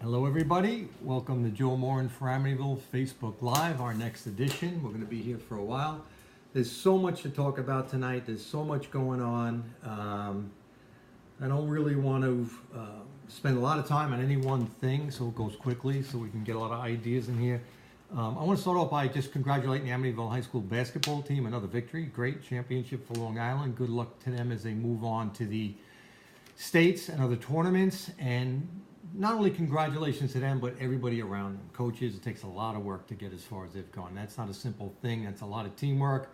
Hello, everybody. Welcome to Joe Moran for Amityville Facebook Live, our next edition. We're going to be here for a while. There's so much to talk about tonight. There's so much going on. I don't really want to spend a lot of time on any one thing, so it goes quickly so we can get a lot of ideas in here. I want to start off by just congratulating the Amityville High School basketball team. Another victory. Great championship for Long Island. Good luck to them as they move on to the states and other tournaments. And not only congratulations to them, but everybody around them. Coaches, it takes a lot of work to get as far as they've gone. That's not a simple thing. That's a lot of teamwork.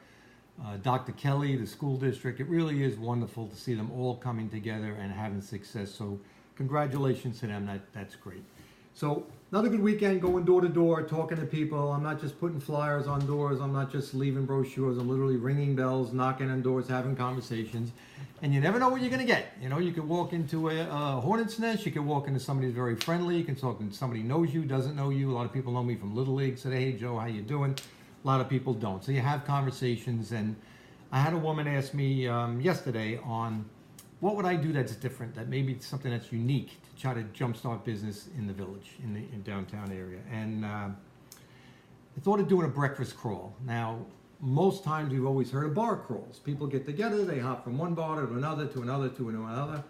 Dr. Kelly, the school district, it really is wonderful to see them all coming together and having success. So congratulations to them. That's great. So another good weekend, going door to door, talking to people. I'm not just putting flyers on doors. I'm not just leaving brochures. I'm literally ringing bells, knocking on doors, having conversations. And you never know what you're going to get. You know, you could walk into a hornet's nest. You could walk into somebody who's very friendly. You can talk to somebody who knows you, doesn't know you. A lot of people know me from Little League. Say, hey, Joe, how you doing? A lot of people don't. So you have conversations. And I had a woman ask me yesterday on what would I do that's different, that maybe it's something that's unique to try to jumpstart business in the village, in downtown area. And I thought of doing a breakfast crawl. Now, most times we've always heard of bar crawls. People get together, they hop from one bar to another, to another, to another.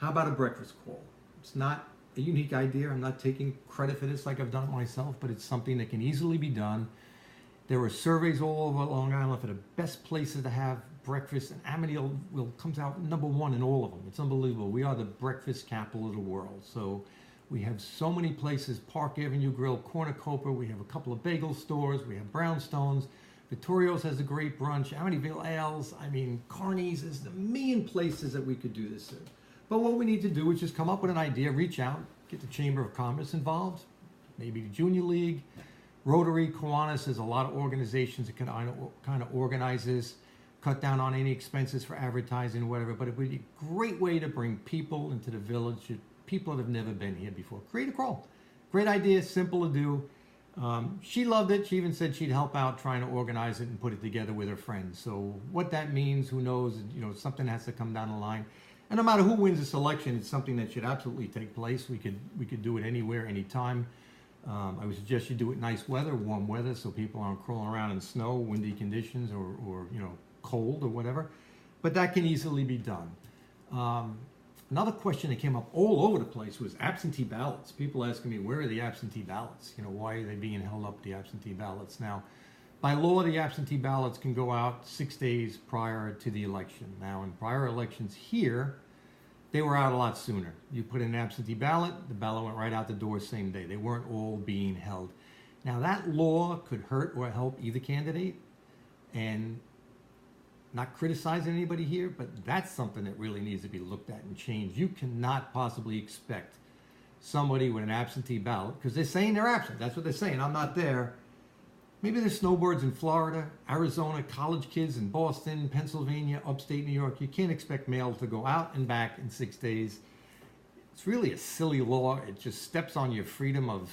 How about a breakfast crawl? It's not a unique idea. I'm not taking credit for this like I've done it myself, but it's something that can easily be done. There are surveys all over Long Island for the best places to have breakfast, and Amityville comes out number one in all of them. It's unbelievable. We are the breakfast capital of the world. So we have so many places, Park Avenue Grill, Cornucopia, we have a couple of bagel stores, we have Brownstones, Vittorio's has a great brunch, Amityville Ales, Carney's, there's a million places that we could do this in. But what we need to do is just come up with an idea, reach out, get the Chamber of Commerce involved, maybe the Junior League, Rotary, Kiwanis, there's a lot of organizations that can kind of organize this, cut down on any expenses for advertising or whatever, but it would be a great way to bring people into the village, people that have never been here before. Create a crawl. Great idea, simple to do. She loved it. She even said she'd help out trying to organize it and put it together with her friends. So what that means, who knows? Something has to come down the line. And no matter who wins the selection, it's something that should absolutely take place. We could do it anywhere, anytime. I would suggest you do it nice weather, warm weather, so people aren't crawling around in snow, windy conditions, or cold or whatever. But that can easily be done. Another question that came up all over the place was absentee ballots. People asking me, where are the absentee ballots? Why are they being held up, the absentee ballots? Now, by law, the absentee ballots can go out 6 days prior to the election. Now, in prior elections here, they were out a lot sooner. You put in an absentee ballot, the ballot went right out the door same day. They weren't all being held. Now, that law could hurt or help either candidate, and not criticizing anybody here, but that's something that really needs to be looked at and changed. You cannot possibly expect somebody with an absentee ballot, because they're saying they're absent. That's what they're saying. I'm not there. Maybe there's snowbirds in Florida, Arizona, college kids in Boston, Pennsylvania, upstate New York. You can't expect mail to go out and back in 6 days. It's really a silly law. It just steps on your freedom of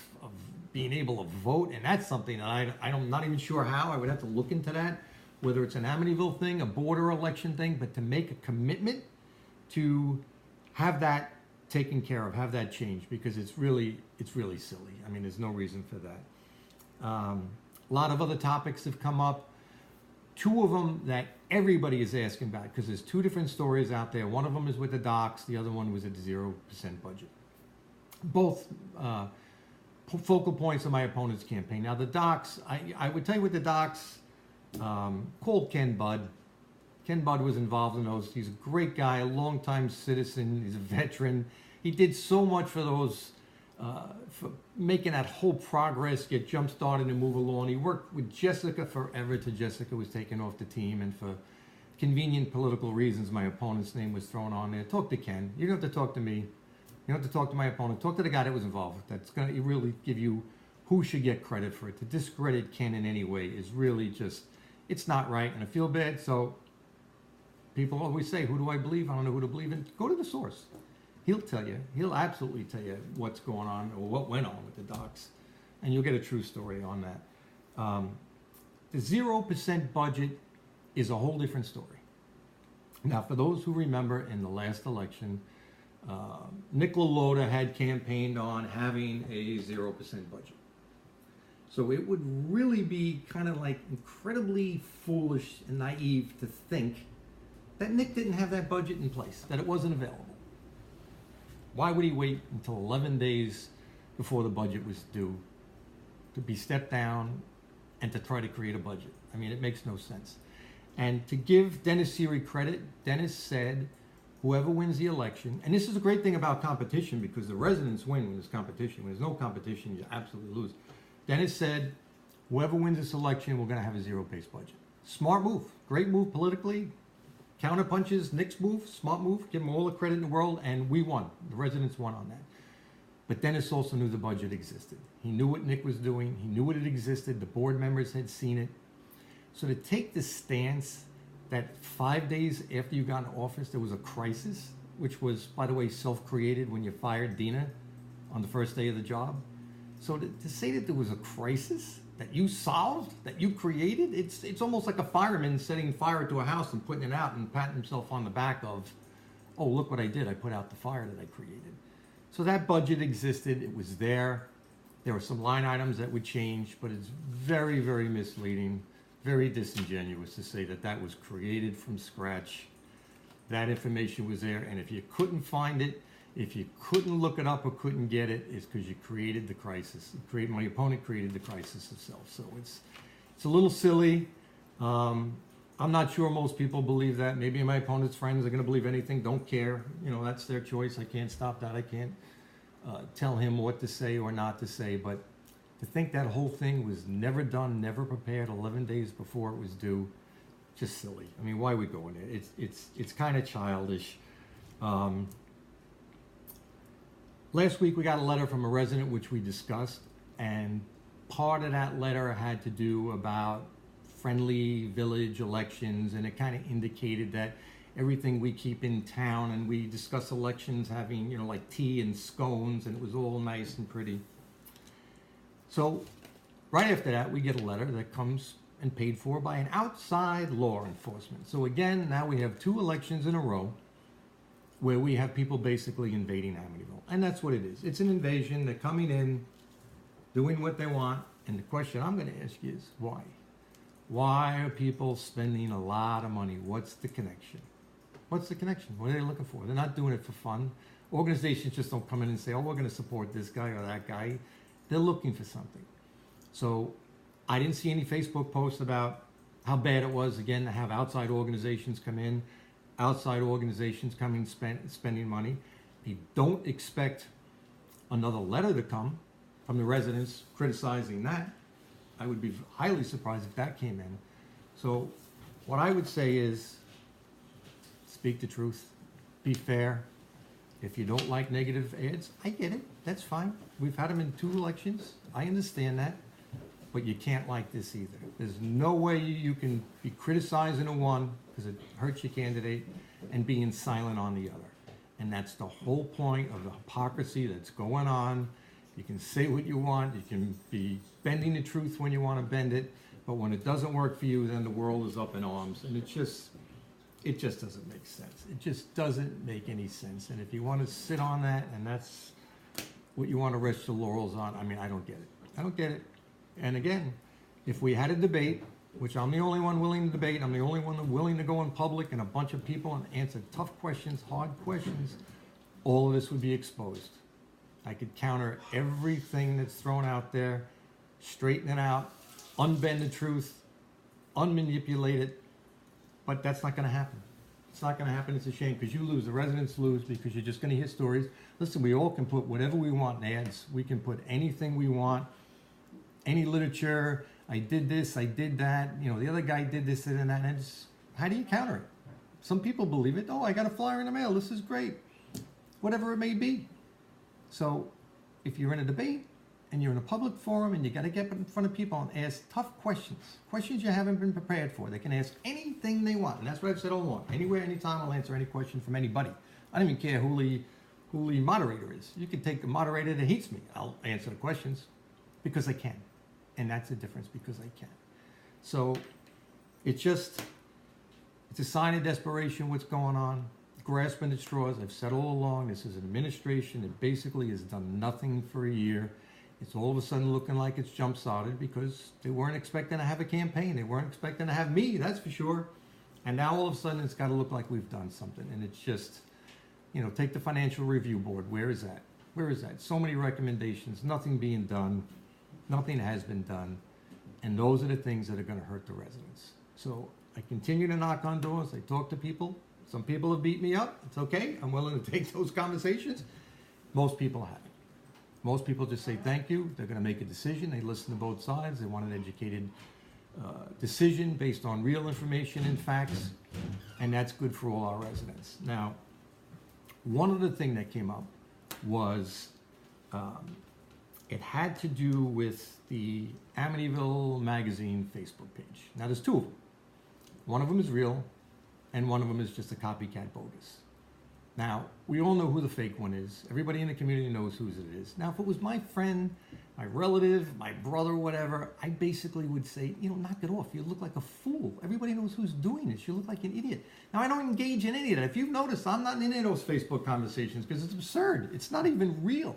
being able to vote, and that's something that I'm not even sure how. I would have to look into that, whether it's an Amityville thing, a border election thing, but to make a commitment to have that taken care of, have that changed, because it's really silly. There's no reason for that. A lot of other topics have come up. Two of them that everybody is asking about, because there's two different stories out there. One of them is with the docks. The other one was at the 0% budget. Both focal points of my opponent's campaign. Now, the docks, I would tell you with the docks, called Ken Budd. Ken Budd was involved in those. He's a great guy, a longtime citizen. He's a veteran. He did so much for those, for making that whole progress get jump started and move along. He worked with Jessica forever till Jessica was taken off the team, and for convenient political reasons, my opponent's name was thrown on there. Talk to Ken. You don't have to talk to me. You don't have to talk to my opponent. Talk to the guy that was involved. That's going to really give you who should get credit for it. To discredit Ken in any way is really just, it's not right, and I feel bad. So people always say, who do I believe? I don't know who to believe in. Go to the source. He'll tell you. He'll absolutely tell you what's going on or what went on with the docks, and you'll get a true story on that. The 0% budget is a whole different story. Now, for those who remember in the last election, Nick LaLota had campaigned on having a 0% budget. So it would really be kind of like incredibly foolish and naive to think that Nick didn't have that budget in place, that it wasn't available. Why would he wait until 11 days before the budget was due to be stepped down and to try to create a budget? I mean, it makes no sense. And to give Dennis Seery credit, Dennis said, whoever wins the election, and this is a great thing about competition because the residents win when there's competition. When there's no competition, you absolutely lose. Dennis said, whoever wins this election, we're going to have a zero-based budget. Smart move. Great move politically. Counterpunches, Nick's move, smart move. Give him all the credit in the world, and we won. The residents won on that. But Dennis also knew the budget existed. He knew what Nick was doing. He knew it existed. The board members had seen it. So to take the stance that 5 days after you got in office, there was a crisis, which was, by the way, self-created when you fired Dina on the first day of the job. So to say that there was a crisis that you solved, that you created, it's almost like a fireman setting fire to a house and putting it out and patting himself on the back of, oh, look what I did. I put out the fire that I created. So that budget existed. It was there. There were some line items that would change, but it's very, very misleading, very disingenuous to say that that was created from scratch. That information was there, and if you couldn't find it, if you couldn't look it up or couldn't get it, it's because you created the crisis. My opponent created the crisis itself. So it's a little silly. I'm not sure most people believe that. Maybe my opponent's friends are going to believe anything. Don't care. You know, that's their choice. I can't stop that. I can't tell him what to say or not to say. But to think that whole thing was never done, never prepared 11 days before it was due, just silly. I mean, why are we going there? It's kind of childish. Last week we got a letter from a resident which we discussed, and part of that letter had to do about friendly village elections, and it kind of indicated that everything we keep in town, and we discuss elections having, you know, like tea and scones, and it was all nice and pretty. So right after that, we get a letter that comes and paid for by an outside law enforcement. So again, now we have 2 elections in a row where we have people basically invading Amityville. And that's what it is. It's an invasion. They're coming in, doing what they want. And the question I'm going to ask you is why? Why are people spending a lot of money? What's the connection? What's the connection? What are they looking for? They're not doing it for fun. Organizations just don't come in and say, oh, we're going to support this guy or that guy. They're looking for something. So I didn't see any Facebook posts about how bad it was, again, to have outside organizations come in. Outside organizations coming spending money. They don't expect another letter to come from the residents criticizing that. I would be highly surprised if that came in. So what I would say is speak the truth, be fair. If you don't like negative ads, I get it. That's fine. We've had them in 2 elections. I understand that. But you can't like this either. There's no way you can be criticizing a one because it hurts your candidate and being silent on the other. And that's the whole point of the hypocrisy that's going on. You can say what you want. You can be bending the truth when you want to bend it. But when it doesn't work for you, then the world is up in arms. And it just doesn't make sense. It just doesn't make any sense. And if you want to sit on that and that's what you want to rest your laurels on, I mean, I don't get it. I don't get it. And again, if we had a debate, which I'm the only one willing to debate, I'm the only one willing to go in public and a bunch of people and answer tough questions, hard questions, all of this would be exposed. I could counter everything that's thrown out there, straighten it out, unbend the truth, unmanipulate it, but that's not going to happen. It's not going to happen. It's a shame because you lose. The residents lose because you're just going to hear stories. Listen, we all can put whatever we want in ads. We can put anything we want. Any literature, I did this, I did that, you know, the other guy did this and that, and it's, how do you counter it? Some people believe it. Oh, I got a flyer in the mail, this is great. Whatever it may be. So if you're in a debate and you're in a public forum and you got to get in front of people and ask tough questions you haven't been prepared for, they can ask anything they want. And that's what I've said all along. Anywhere, anytime, I'll answer any question from anybody. I don't even care who the moderator is. You can take the moderator that hates me. I'll answer the questions because I can. And that's the difference, because I can. So it's a sign of desperation what's going on. grasping at straws. I've said all along, this is an administration that basically has done nothing for a year. It's all of a sudden looking like it's jump-started because they weren't expecting to have a campaign. They weren't expecting to have me, that's for sure. And now all of a sudden it's got to look like we've done something. And it's just, take the Financial Review Board. Where is that? Where is that? So many recommendations, nothing being done. Nothing has been done. And those are the things that are going to hurt the residents. So I continue to knock on doors. I talk to people. Some people have beat me up. It's okay. I'm willing to take those conversations. Most people haven't. Most people just say thank you. They're going to make a decision. They listen to both sides. They want an educated decision based on real information and facts. And that's good for all our residents. Now, one other thing that came up was it had to do with the Amityville Magazine Facebook page. Now, there's two of them. One of them is real, and one of them is just a copycat bogus. Now, we all know who the fake one is. Everybody in the community knows whose it is. Now, if it was my friend, my relative, my brother, whatever, I basically would say, knock it off. You look like a fool. Everybody knows who's doing this. You look like an idiot. Now, I don't engage in any of that. If you've noticed, I'm not in any of those Facebook conversations because it's absurd. It's not even real.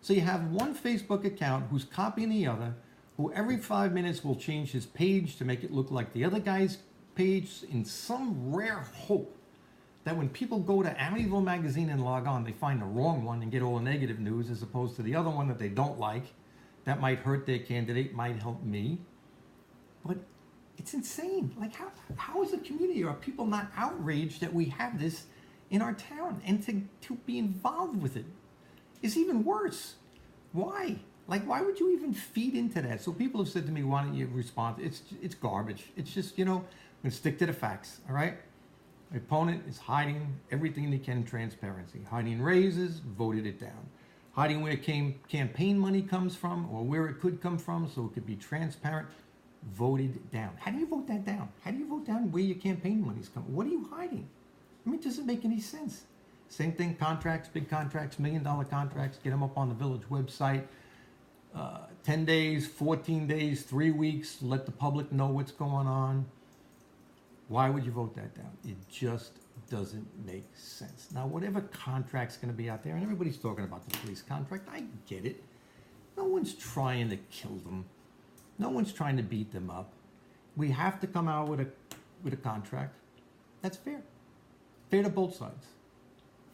So you have one Facebook account who's copying the other, who every 5 minutes will change his page to make it look like the other guy's page in some rare hope that when people go to Amityville Magazine and log on, they find the wrong one and get all the negative news as opposed to the other one that they don't like. That might hurt their candidate, might help me. But it's insane. Like, how is the community, are people not outraged that we have this in our town? And to be involved with it is even worse. Why? Like, why would you even feed into that? So people have said to me, why don't you respond? It's garbage. It's just, I'm going to stick to the facts, all right? My opponent is hiding everything they can in transparency. Hiding raises, voted it down. Hiding where campaign money comes from or where it could come from so it could be transparent, voted down. How do you vote that down? How do you vote down where your campaign money's coming? What are you hiding? I mean, it doesn't make any sense. Same thing, contracts, big contracts, $1 million contracts, get them up on the village website. 10 days, 14 days, 3 weeks, let the public know what's going on. Why would you vote that down? It just doesn't make sense. Now, whatever contract's going to be out there, and everybody's talking about the police contract, I get it. No one's trying to kill them. No one's trying to beat them up. We have to come out with a contract that's fair. Fair to both sides.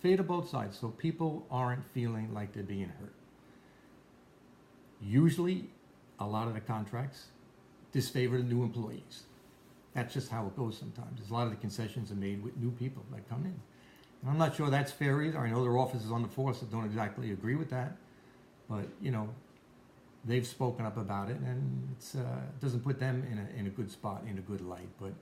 Fair to both sides, so people aren't feeling like they're being hurt. Usually, a lot of the contracts disfavor the new employees. That's just how it goes sometimes. A lot of the concessions are made with new people that come in. And I'm not sure that's fair either. I know there are officers on the force that don't exactly agree with that. But, they've spoken up about it, and it doesn't put them in a good spot, in a good light. But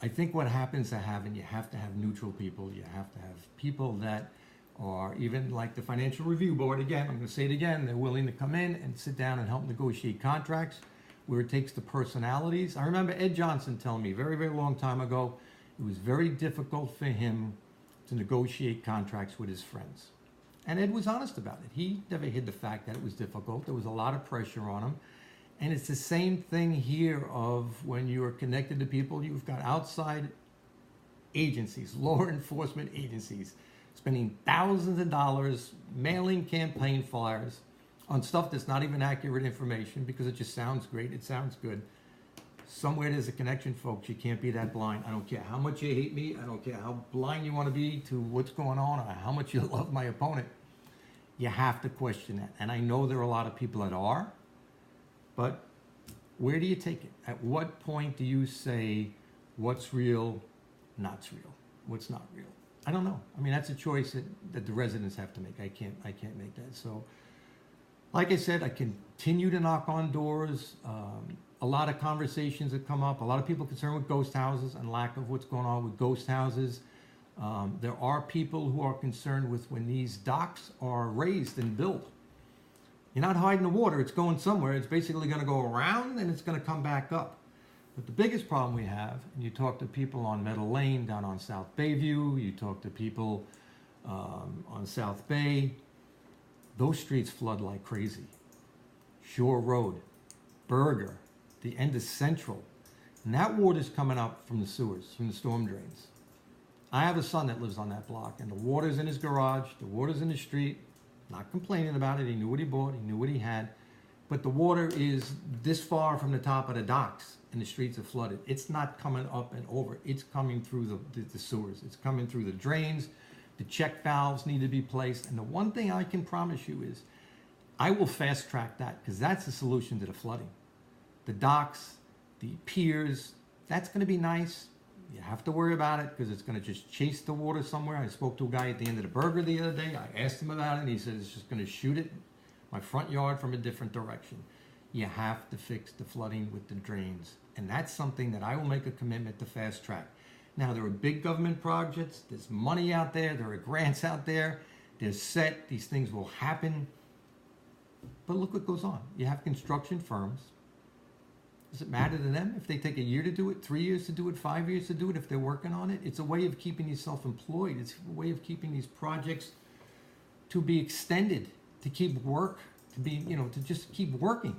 I think what happens you have to have neutral people. You have to have people that are, even like the Financial Review Board, again, I'm going to say it again, they're willing to come in and sit down and help negotiate contracts where it takes the personalities. I remember Ed Johnson telling me very, very long time ago, it was very difficult for him to negotiate contracts with his friends. And Ed was honest about it. He never hid the fact that it was difficult. There was a lot of pressure on him. And it's the same thing here of when you're connected to people, you've got outside agencies, law enforcement agencies, spending thousands of dollars mailing campaign flyers on stuff that's not even accurate information because it just sounds great, it sounds good. Somewhere there's a connection, folks. You can't be that blind. I don't care how much you hate me. I don't care how blind you want to be to what's going on or how much you love my opponent. You have to question that. And I know there are a lot of people that are, but where do you take it? At what point do you say what's real, not real, what's not real? I don't know. I mean, that's a choice that the residents have to make. I can't make that. So, like I said, I continue to knock on doors. A lot of conversations have come up. A lot of people concerned with ghost houses and lack of what's going on with ghost houses. There are people who are concerned with when these docks are raised and built. You're not hiding the water. It's going somewhere. It's basically going to go around and it's going to come back up. But the biggest problem we have, and you talk to people on Meadow Lane down on South Bayview, you talk to people on South Bay, those streets flood like crazy. Shore Road, Berger, the end of Central. And that water's coming up from the sewers, from the storm drains. I have a son that lives on that block, and the water's in his garage, the water's in the street. Not complaining about it. He knew what he bought, he knew what he had. But the water is this far from the top of the docks, and the streets are flooded. It's not coming up and over. It's coming through the sewers. It's coming through the drains. The check valves need to be placed. And the one thing I can promise you is I will fast track that, because that's the solution to the flooding. The docks, the piers, that's going to be nice. You have to worry about it because it's going to just chase the water somewhere. I spoke to a guy at the end of the burger the other day. I asked him about it, and he said it's just going to shoot it my front yard from a different direction. You have to fix the flooding with the drains, and that's something that I will make a commitment to fast track. Now, there are big government projects. There's money out there. There are grants out there. They're set. These things will happen. But look what goes on. You have construction firms. Does it matter to them if they take a year to do it, 3 years to do it, 5 years to do it, if they're working on it? It's a way of keeping yourself employed. It's a way of keeping these projects to be extended, to keep work, to be, to just keep working.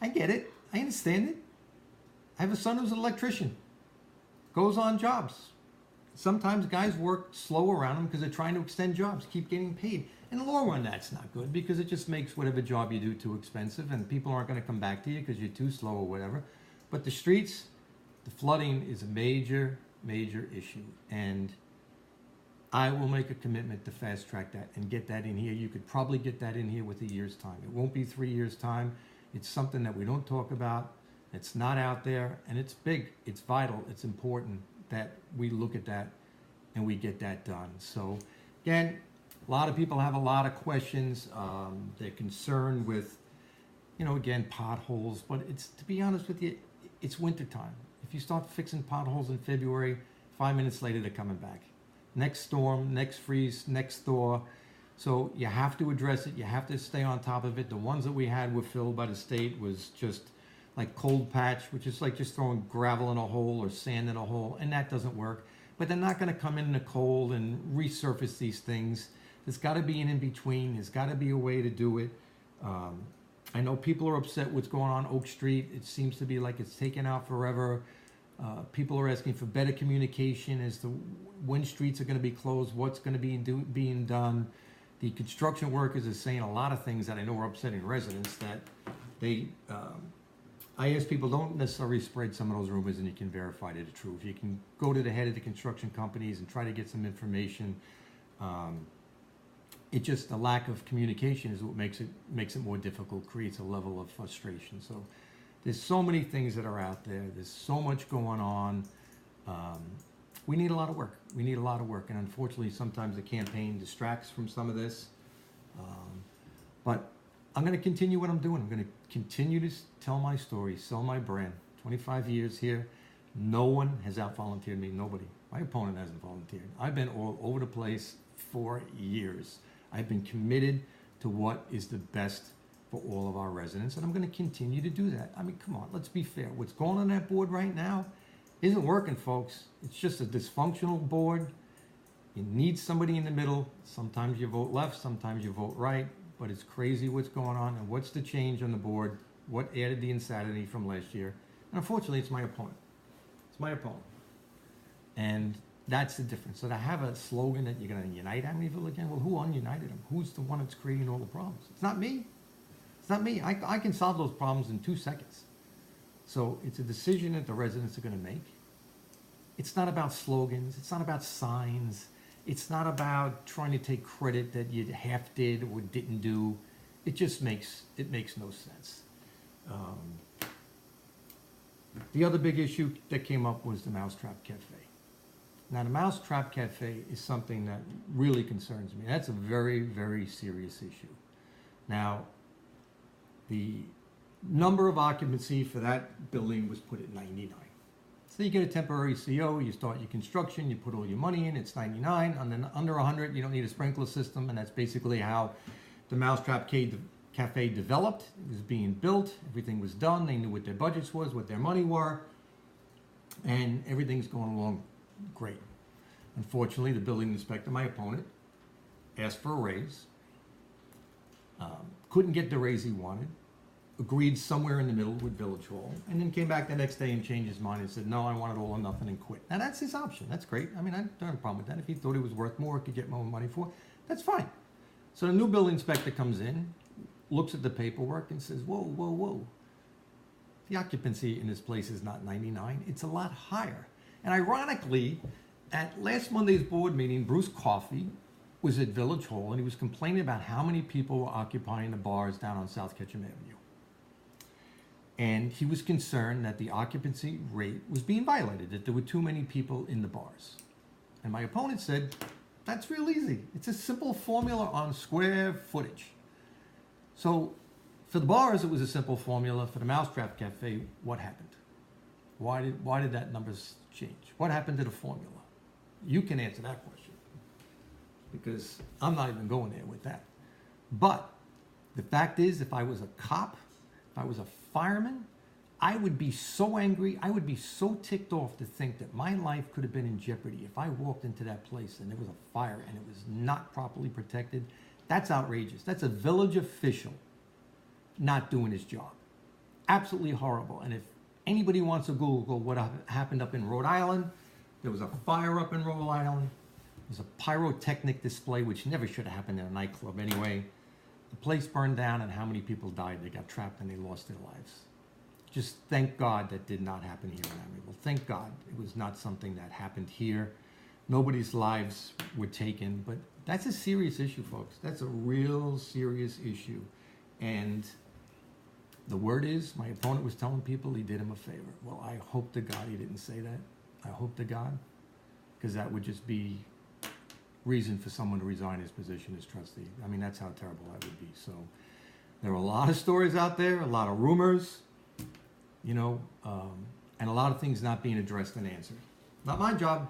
I get it. I understand it. I have a son who's an electrician, goes on jobs. Sometimes guys work slow around them because they're trying to extend jobs, keep getting paid. In the long run, that's not good because it just makes whatever job you do too expensive, and people aren't going to come back to you because you're too slow or whatever. But the streets, the flooding is a major, major issue. And I will make a commitment to fast track that and get that in here. You could probably get that in here with a year's time. It won't be 3 years' time. It's something that we don't talk about. It's not out there, and it's big. It's vital. It's important that we look at that and we get that done. So, again, a lot of people have a lot of questions. They're concerned with, again, potholes. But it's, to be honest with you, it's wintertime. If you start fixing potholes in February, 5 minutes later, they're coming back. Next storm, next freeze, next thaw. So you have to address it. You have to stay on top of it. The ones that we had were filled by the state was just like cold patch, which is like just throwing gravel in a hole or sand in a hole, and that doesn't work. But they're not going to come in the cold and resurface these things. There's got to be an in-between. There's got to be a way to do it. I know people are upset what's going on Oak Street. It seems to be like it's taken out forever. People are asking for better communication as to when streets are going to be closed, what's going to be being done. The construction workers are saying a lot of things that I know are upsetting residents that they... I ask people, don't necessarily spread some of those rumors and you can verify they're the truth. You can go to the head of the construction companies and try to get some information. It just, the lack of communication is what makes it more difficult, creates a level of frustration. So there's so many things that are out there. There's so much going on. We need a lot of work. We need a lot of work. And unfortunately, sometimes the campaign distracts from some of this. But I'm going to continue what I'm doing. I'm going to continue to tell my story, sell my brand. 25 years here. No one has out-volunteered me. Nobody. My opponent hasn't volunteered. I've been all over the place for years. I've been committed to what is the best for all of our residents, and I'm going to continue to do that. I mean, come on, let's be fair. What's going on that board right now isn't working, folks. It's just a dysfunctional board. You need somebody in the middle. Sometimes you vote left, sometimes you vote right. But it's crazy what's going on and what's the change on the board, what added the insanity from last year. And unfortunately, it's my opponent. It's my opponent. And that's the difference. So to have a slogan that you're going to unite Amityville again, well, who ununited them? Who's the one that's creating all the problems? It's not me. It's not me. I can solve those problems in 2 seconds. So it's a decision that the residents are going to make. It's not about slogans. It's not about signs. It's not about trying to take credit that you half did or didn't do. It just makes no sense. The other big issue that came up was the Mousetrap Cafe. Now, the Mousetrap Cafe is something that really concerns me. That's a very, very serious issue. Now, the number of occupancy for that building was put at 99. So you get a temporary CO, you start your construction, you put all your money in, it's 99, and then under 100, you don't need a sprinkler system, and that's basically how the Mousetrap Cafe developed. It was being built, everything was done, they knew what their budgets was, what their money were, and everything's going along great. Unfortunately, the building inspector, my opponent, asked for a raise, couldn't get the raise he wanted, agreed somewhere in the middle with Village Hall, and then came back the next day and changed his mind and said, no, I want it all or nothing, and quit. Now that's his option. That's great. I mean, I don't have a problem with that. If he thought it was worth more, could get more money for it, that's fine. So the new building inspector comes in, looks at the paperwork and says, whoa, whoa, whoa. The occupancy in this place is not 99, it's a lot higher. And ironically, at last Monday's board meeting, Bruce Coffey was at Village Hall and he was complaining about how many people were occupying the bars down on South Ketchum Avenue. And he was concerned that the occupancy rate was being violated, that there were too many people in the bars. And my opponent said, that's real easy. It's a simple formula on square footage. So for the bars, it was a simple formula. For the Mousetrap Cafe, what happened? Why did that numbers change? What happened to the formula? You can answer that question, because I'm not even going there with that. But the fact is, if I was a cop, if I was a fireman, I would be so angry, I would be so ticked off to think that my life could have been in jeopardy if I walked into that place and there was a fire and it was not properly protected. That's outrageous. That's a village official not doing his job. Absolutely horrible. And if anybody wants to Google what happened up in Rhode Island, there was a fire up in Rhode Island. There was a pyrotechnic display, which never should have happened in a nightclub anyway. The place burned down and how many people died? They got trapped and they lost their lives. Just thank God that did not happen here in Amityville. Thank God it was not something that happened here. Nobody's lives were taken, but that's a serious issue, folks. That's a real serious issue. And the word is, my opponent was telling people he did him a favor. Well, I hope to God he didn't say that. I hope to God, because that would just be reason for someone to resign his position as trustee. I mean, that's how terrible that would be. So there are a lot of stories out there, a lot of rumors, and a lot of things not being addressed and answered. Not my job.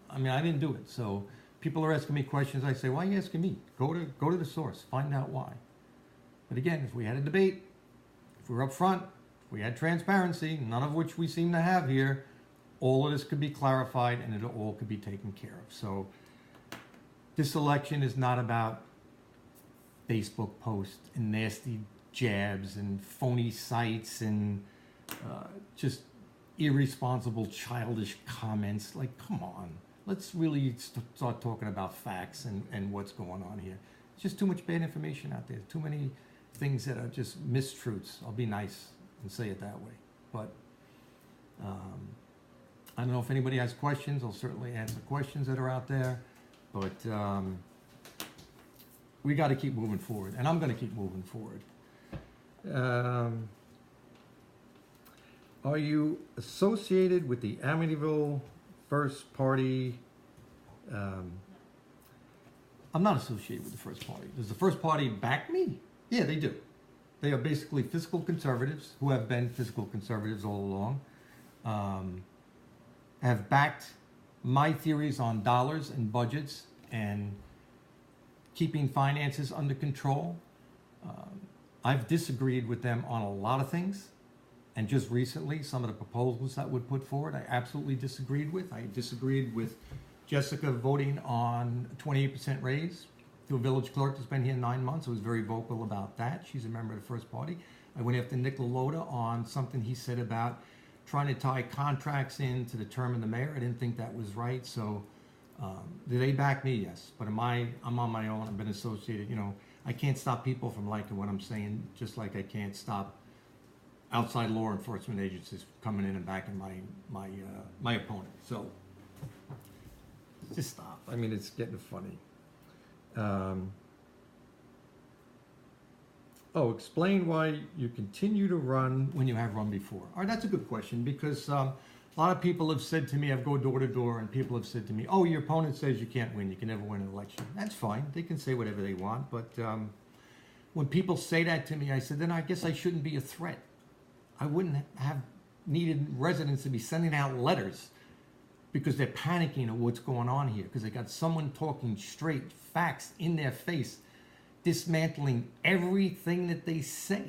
I mean, I didn't do it. So people are asking me questions. I say, why are you asking me? Go to the source. Find out why. But again, if we had a debate, if we were up front, if we had transparency, none of which we seem to have here, all of this could be clarified and it all could be taken care of. So this election is not about Facebook posts and nasty jabs and phony sites and just irresponsible, childish comments. Like, come on. Let's really start talking about facts and what's going on here. It's just too much bad information out there. Too many things that are just mistruths. I'll be nice and say it that way. But I don't know if anybody has questions. I'll certainly answer questions that are out there. But we got to keep moving forward. And I'm going to keep moving forward. Are you associated with the Amityville First Party? I'm not associated with the First Party. Does the First Party back me? Yeah, they do. They are basically fiscal conservatives who have been fiscal conservatives all along, have backed my theories on dollars and budgets and keeping finances under control. I've disagreed with them on a lot of things. And just recently, some of the proposals that were put forward, I absolutely disagreed with. I disagreed with Jessica voting on a 28% raise to a village clerk that's been here 9 months. I was very vocal about that. She's a member of the First Party. I went after Nick LaLota on something he said about trying to tie contracts in to the term of the mayor. I didn't think that was right. So did they back me? Yes. But I'm on my own. I've been associated. I can't stop people from liking what I'm saying, just like I can't stop outside law enforcement agencies coming in and backing my opponent. So just stop. I mean, it's getting funny. Explain why you continue to run when you have run before. All right, that's a good question, because a lot of people have said to me, I've go door to door, and people have said to me, oh, your opponent says you can't win, you can never win an election. That's fine. They can say whatever they want. But when people say that to me, I said, then I guess I shouldn't be a threat. I wouldn't have needed residents to be sending out letters because they're panicking of what's going on here, because they got someone talking straight facts in their face, dismantling everything that they say.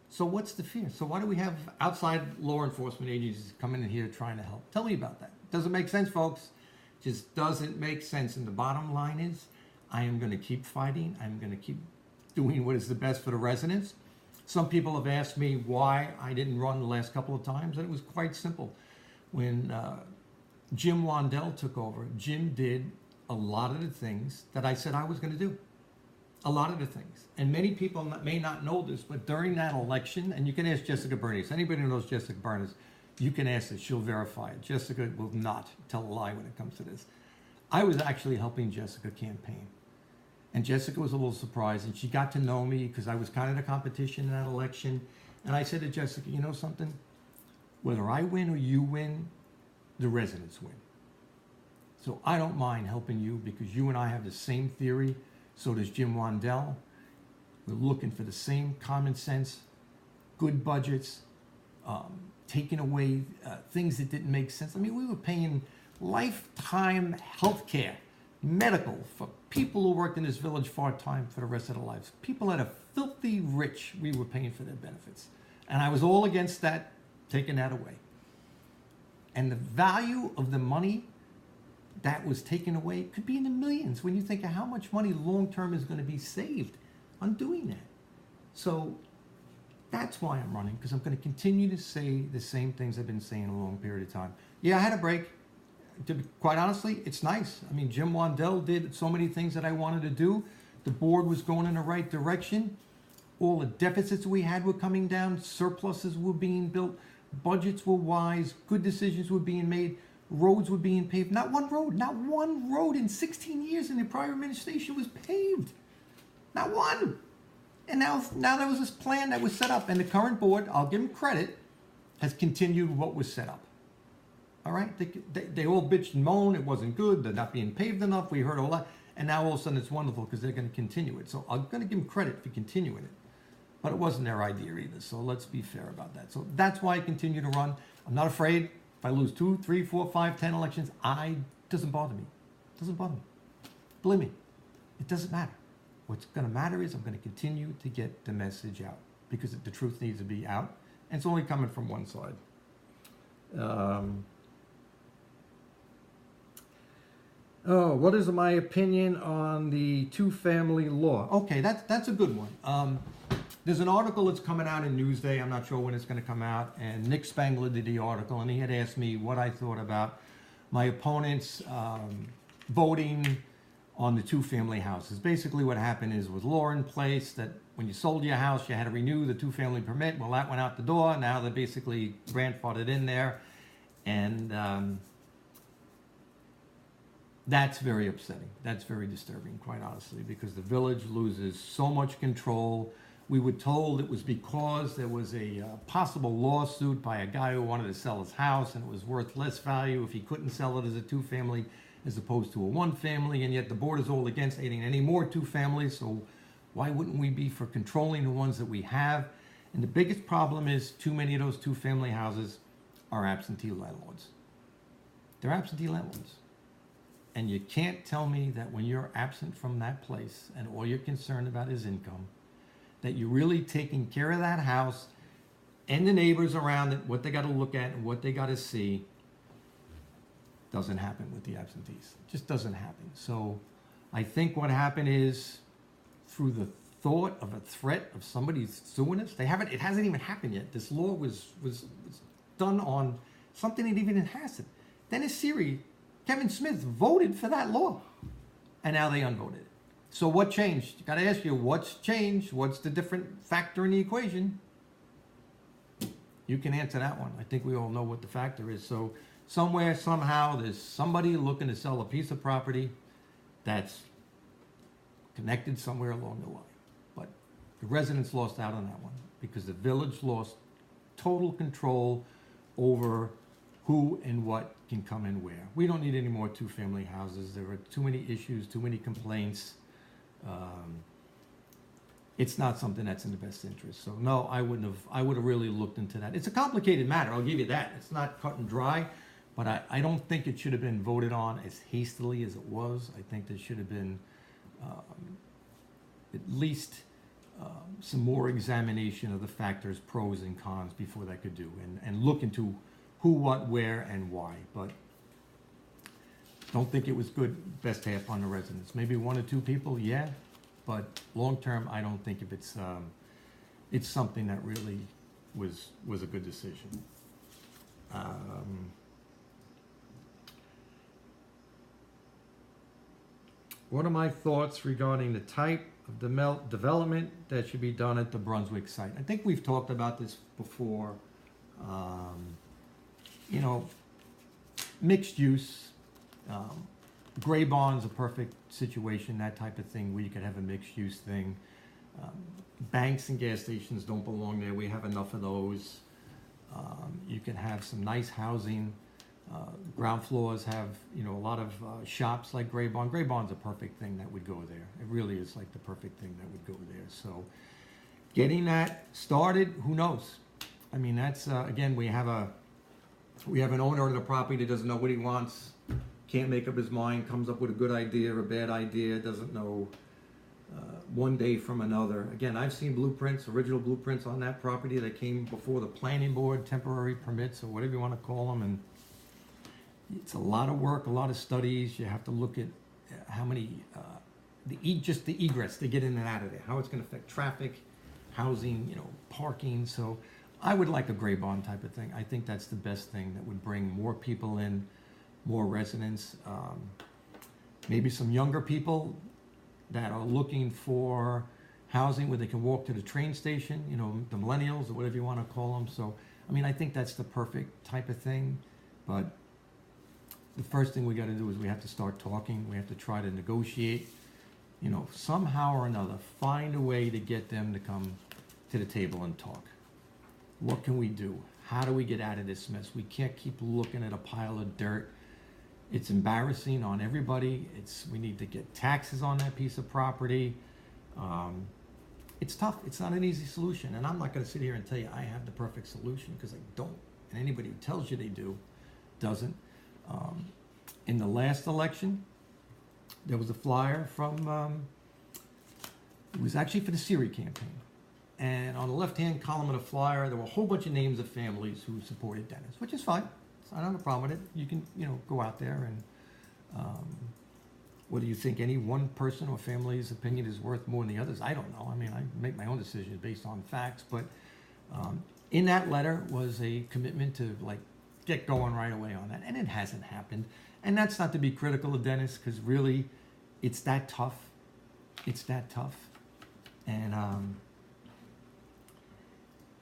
So what's the fear? So why do we have outside law enforcement agencies coming in here trying to help? Tell me about that. Doesn't make sense, folks. Just doesn't make sense. And the bottom line is, I am going to keep fighting. I'm going to keep doing what is the best for the residents. Some people have asked me why I didn't run the last couple of times, and it was quite simple. When Jim Wandel took over, Jim did a lot of the things that I said I was going to do. A lot of the things. And many people may not know this, but during that election, and you can ask Jessica Bernice, anybody who knows Jessica Bernice, you can ask it, she'll verify it. Jessica will not tell a lie when it comes to this. I was actually helping Jessica campaign. And Jessica was a little surprised, and she got to know me because I was kind of the competition in that election. And I said to Jessica, you know something? Whether I win or you win, the residents win. So I don't mind helping you because you and I have the same theory. So does Jim Wandel. We're looking for the same common sense, good budgets, taking away things that didn't make sense. I mean, we were paying lifetime health care, medical, for people who worked in this village part-time for the rest of their lives. People that are filthy rich, we were paying for their benefits. And I was all against that, taking that away. And the value of the money that was taken away could be in the millions when you think of how much money long-term is going to be saved on doing that. So that's why I'm running, because I'm going to continue to say the same things I've been saying a long period of time. Yeah, I had a break. To be quite honestly, it's nice. I mean, Jim Wandel did so many things that I wanted to do. The board was going in the right direction. All the deficits we had were coming down. Surpluses were being built. Budgets were wise. Good decisions were being made. Roads were being paved. Not one road in 16 years in the prior administration was paved. Not one. And now there was this plan that was set up, and the current board, I'll give them credit, has continued what was set up. All right? They all bitched and moaned. It wasn't good. They're not being paved enough. We heard all that. And now all of a sudden it's wonderful because they're going to continue it. So I'm going to give them credit for continuing it. But it wasn't their idea either. So let's be fair about that. So that's why I continue to run. I'm not afraid. If I lose 2, 3, 4, 5, 10 elections, it doesn't bother me. It doesn't bother me. Believe me, it doesn't matter. What's going to matter is I'm going to continue to get the message out because the truth needs to be out. And it's only coming from one side. What is my opinion on the two-family law? Okay, that's a good one. There's an article that's coming out in Newsday. I'm not sure when it's going to come out. And Nick Spangler did the article, and he had asked me what I thought about my opponents voting on the two-family houses. Basically what happened is with law in place that when you sold your house, you had to renew the two-family permit. Well, that went out the door. Now they're basically grandfathered in there. And that's very upsetting. That's very disturbing, quite honestly, because the village loses so much control. We were told it was because there was a possible lawsuit by a guy who wanted to sell his house and it was worth less value if he couldn't sell it as a two-family as opposed to a one-family, and yet the board is all against adding any more two-families, so why wouldn't we be for controlling the ones that we have? And the biggest problem is too many of those two-family houses are absentee landlords. They're absentee landlords. And you can't tell me that when you're absent from that place and all you're concerned about is income, that you're really taking care of that house and the neighbors around it, what they got to look at and what they got to see. Doesn't happen with the absentees. It just doesn't happen. So I think what happened is through the thought of a threat of somebody suing us, it hasn't even happened yet. This law was done on something that even hasn't. Dennis Seary, Kevin Smith voted for that law, and now they unvoted it. So what changed? You got to ask you, what's changed? What's the different factor in the equation? You can answer that one. I think we all know what the factor is. So somewhere, somehow, there's somebody looking to sell a piece of property that's connected somewhere along the line. But the residents lost out on that one because the village lost total control over who and what can come and where. We don't need any more two-family houses. There are too many issues, too many complaints. It's not something that's in the best interest. So no, I would have really looked into that. It's a complicated matter, I'll give you that. It's not cut and dry, but I don't think it should have been voted on as hastily as it was. I think there should have been at least some more examination of the factors, pros and cons, before that could do, and look into who, what, where, and why. But don't think it was good, best half on the residents. Maybe 1 or 2 people, yeah, but long term, I don't think if it's it's something that really was a good decision. What are my thoughts regarding the type of development that should be done at the Brunswick site? I think we've talked about this before. You know, mixed use, Gray Barn's a perfect situation, that type of thing, where you could have a mixed use thing. Banks and gas stations don't belong there. We have enough of those. You can have some nice housing. Ground floors have, you know, a lot of shops like Gray Barn. Gray Barn's a perfect thing that would go there. It really is like the perfect thing that would go there. So getting that started, who knows? I mean, that's, again, we have an owner of the property that doesn't know what he wants, can't make up his mind, comes up with a good idea or a bad idea, doesn't know one day from another. Again, I've seen blueprints, original blueprints on that property that came before the planning board, temporary permits, or whatever you want to call them, and it's a lot of work, a lot of studies. You have to look at how many, just the egress to get in and out of there, how it's going to affect traffic, housing, you know, parking. So I would like a Gray Barn type of thing. I think that's the best thing that would bring more people in, more residents, maybe some younger people that are looking for housing where they can walk to the train station, you know, the millennials or whatever you want to call them. So, I mean, I think that's the perfect type of thing. But the first thing we got to do is we have to start talking. We have to try to negotiate, you know, somehow or another, find a way to get them to come to the table and talk. What can we do? How do we get out of this mess? We can't keep looking at a pile of dirt. It's embarrassing on everybody. We need to get taxes on that piece of property. It's tough. It's not an easy solution. And I'm not going to sit here and tell you I have the perfect solution, because I don't. And anybody who tells you they do doesn't. In the last election, there was a flyer from, it was actually for the Siri campaign. And on the left-hand column of the flyer, there were a whole bunch of names of families who supported Dennis, which is fine. I don't have a problem with it. You can, you know, go out there and whether you think any one person or family's opinion is worth more than the others, I don't know. I mean, I make my own decisions based on facts. But in that letter was a commitment to, like, get going right away on that. And it hasn't happened. And that's not to be critical of Dennis, because really, it's that tough. It's that tough. And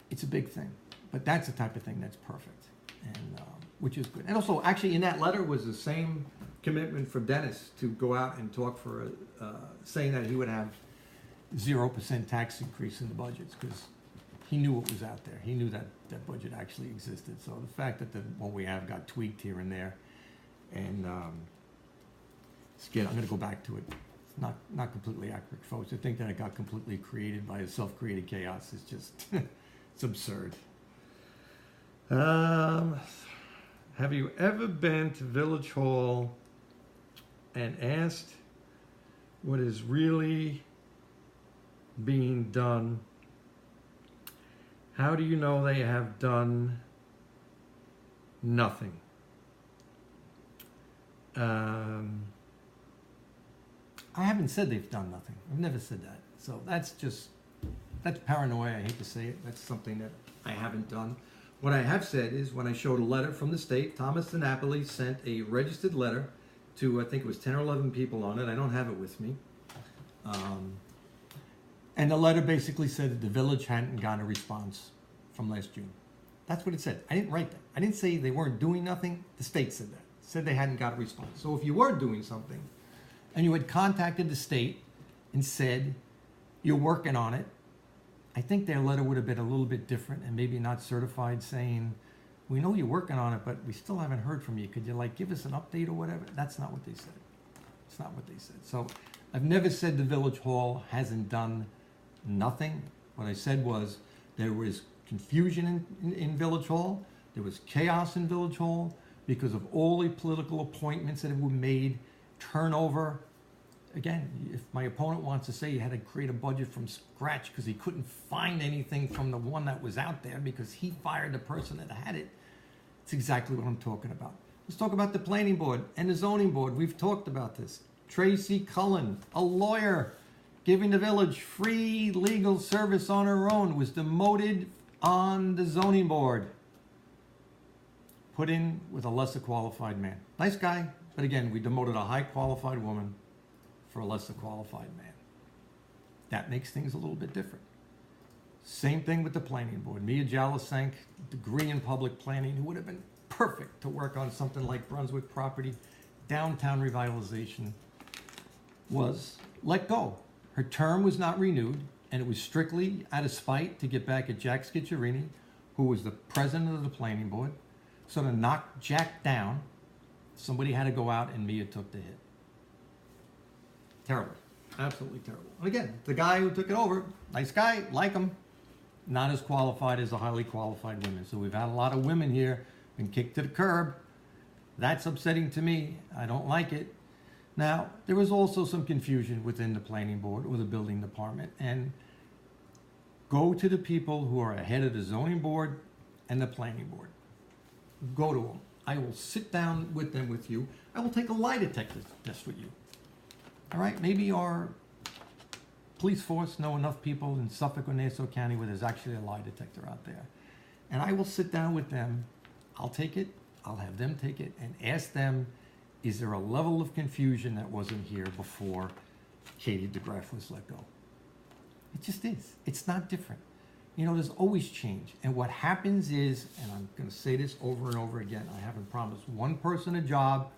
it's a big thing. But that's the type of thing that's perfect, and which is good. And also, actually, in that letter was the same commitment for Dennis to go out and talk for, saying that he would have 0% tax increase in the budgets, because he knew what was out there. He knew that that budget actually existed. So the fact that the one we have got tweaked here and there, and I'm going to go back to it. It's not completely accurate, folks. To think that it got completely created by a self-created chaos is just it's absurd. Have you ever been to Village Hall and asked what is really being done? How do you know they have done nothing? I haven't said they've done nothing. I've never said that. So that's paranoia. I hate to say it. That's something that I haven't done. What I have said is, when I showed a letter from the state, Thomas DiNapoli sent a registered letter to, I think it was 10 or 11 people on it. I don't have it with me. And the letter basically said that the village hadn't gotten a response from last June. That's what it said. I didn't write that. I didn't say they weren't doing nothing. The state said that. It said they hadn't got a response. So if you were doing something and you had contacted the state and said you're working on it, I think their letter would have been a little bit different, and maybe not certified, saying, we know you're working on it, but we still haven't heard from you. Could you, like, give us an update or whatever? That's not what they said. It's not what they said. So I've never said the Village Hall hasn't done nothing. What I said was there was confusion in Village Hall. There was chaos in Village Hall because of all the political appointments that were made, turnover. Again, if my opponent wants to say he had to create a budget from scratch because he couldn't find anything from the one that was out there because he fired the person that had it, it's exactly what I'm talking about. Let's talk about the planning board and the zoning board. We've talked about this. Tracy Cullen, a lawyer, giving the village free legal service on her own, was demoted on the zoning board. Put in with a lesser qualified man. Nice guy, but again, we demoted a high qualified woman for a lesser qualified man. That makes things a little bit different. Same thing with the planning board. Mia Jalasank, degree in public planning, who would have been perfect to work on something like Brunswick property, downtown revitalization, was let go. Her term was not renewed, and it was strictly out of spite to get back at Jack Scicciarini, who was the president of the planning board. So to knock Jack down, somebody had to go out, and Mia took the hit. Terrible. Absolutely terrible. And again, the guy who took it over, nice guy, like him, not as qualified as the highly qualified women. So we've had a lot of women here been kicked to the curb. That's upsetting to me. I don't like it. Now, there was also some confusion within the planning board or the building department. And go to the people who are ahead of the zoning board and the planning board. Go to them. I will sit down with them with you. I will take a lie detector test with you. All right, maybe our police force know enough people in Suffolk or Nassau County where there's actually a lie detector out there. And I will sit down with them. I'll take it. I'll have them take it and ask them, is there a level of confusion that wasn't here before Katie DeGraff was let go? It just is. It's not different. You know, there's always change. And what happens is, and I'm going to say this over and over again, I haven't promised one person a job.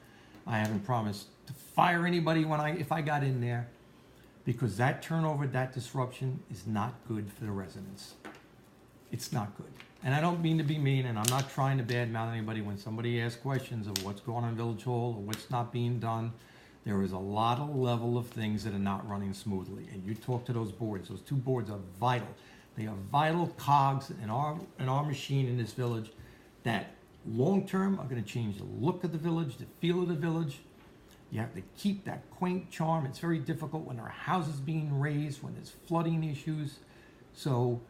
I haven't promised to fire anybody if I got in there, because that turnover, that disruption is not good for the residents. It's not good. And I don't mean to be mean, and I'm not trying to badmouth anybody when somebody asks questions of what's going on in Village Hall or what's not being done. There is a lot of level of things that are not running smoothly. And you talk to those boards. Those two boards are vital. They are vital cogs in our machine in this village that long-term are going to change the look of the village, the feel of the village. You have to keep that quaint charm. It's very difficult when there are houses being raised, when there's flooding issues. So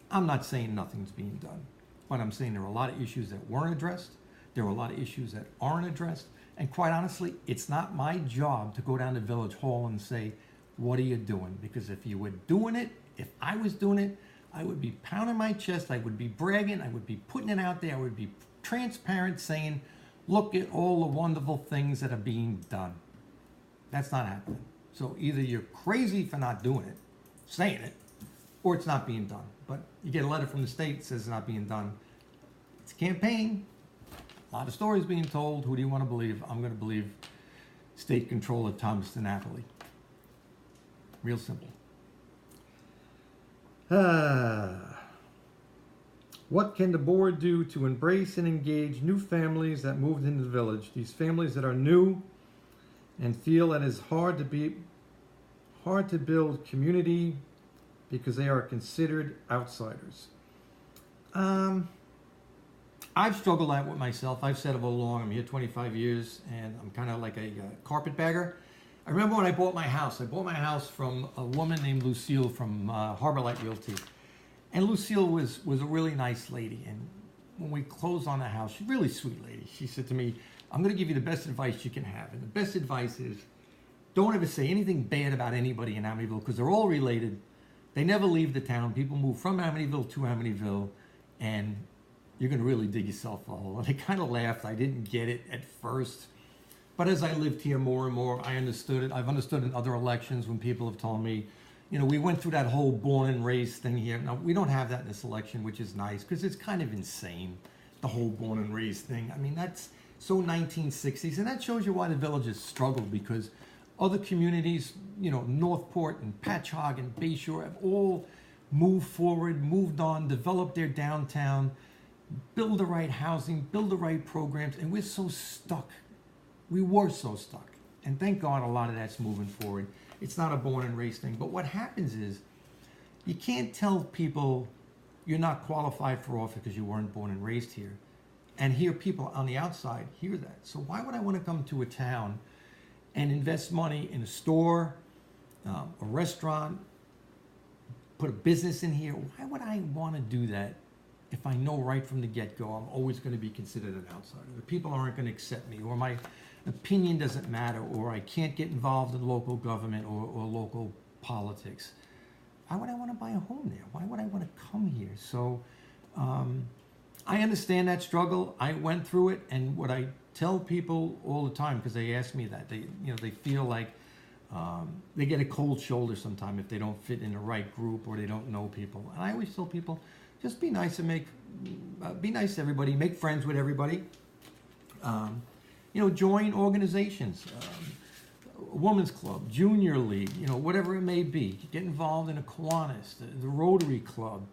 I'm not saying nothing's being done, but I'm saying there are a lot of issues that weren't addressed. There are a lot of issues that aren't addressed. And quite honestly, it's not my job to go down to Village Hall and say, what are you doing? Because if you were doing it, if I was doing it, I would be pounding my chest, I would be bragging, I would be putting it out there, I would be transparent saying, look at all the wonderful things that are being done. That's not happening. So either you're crazy for not doing it, saying it, or it's not being done. But you get a letter from the state that says it's not being done. It's a campaign. A lot of stories being told. Who do you want to believe? I'm going to believe State Controller Thomas DiNapoli. Real simple. What can the board do to embrace and engage new families that moved into the village? These families that are new and feel that it's hard to build community because they are considered outsiders. I've struggled that with myself. I've said it all along. I'm here 25 years, and I'm kind of like a carpetbagger. I remember when I bought my house. I bought my house from a woman named Lucille from Harbor Light Realty. And Lucille was a really nice lady. And when we closed on the house, she's a really sweet lady. She said to me, I'm going to give you the best advice you can have. And the best advice is, don't ever say anything bad about anybody in Amityville, because they're all related. They never leave the town. People move from Amityville to Amityville, and you're going to really dig yourself a hole. And I kind of laughed. I didn't get it at first. But as I lived here more and more, I understood it. I've understood in other elections when people have told me, you know, we went through that whole born and raised thing here. Now, we don't have that in this election, which is nice, because it's kind of insane, the whole born and raised thing. I mean, that's so 1960s. And that shows you why the village has struggled, because other communities, you know, Northport and Patchogue and Bayshore have all moved forward, moved on, developed their downtown, build the right housing, build the right programs, and we're so stuck. We were so stuck. And thank God a lot of that's moving forward. It's not a born and raised thing. But what happens is, you can't tell people you're not qualified for office because you weren't born and raised here, and hear people on the outside hear that. So why would I want to come to a town and invest money in a store, a restaurant, put a business in here? Why would I want to do that if I know right from the get-go I'm always going to be considered an outsider? The people aren't going to accept me, or my opinion doesn't matter, or I can't get involved in local government or local politics. Why would I want to buy a home there? Why would I want to come here? So I understand that struggle. I went through it, and what I tell people all the time, because they ask me that, they feel like they get a cold shoulder sometime if they don't fit in the right group or they don't know people. And I always tell people, just be nice and be nice to everybody, make friends with everybody. Join organizations, women's club, junior league, whatever it may be. Get involved in a Kiwanis, the Rotary Club.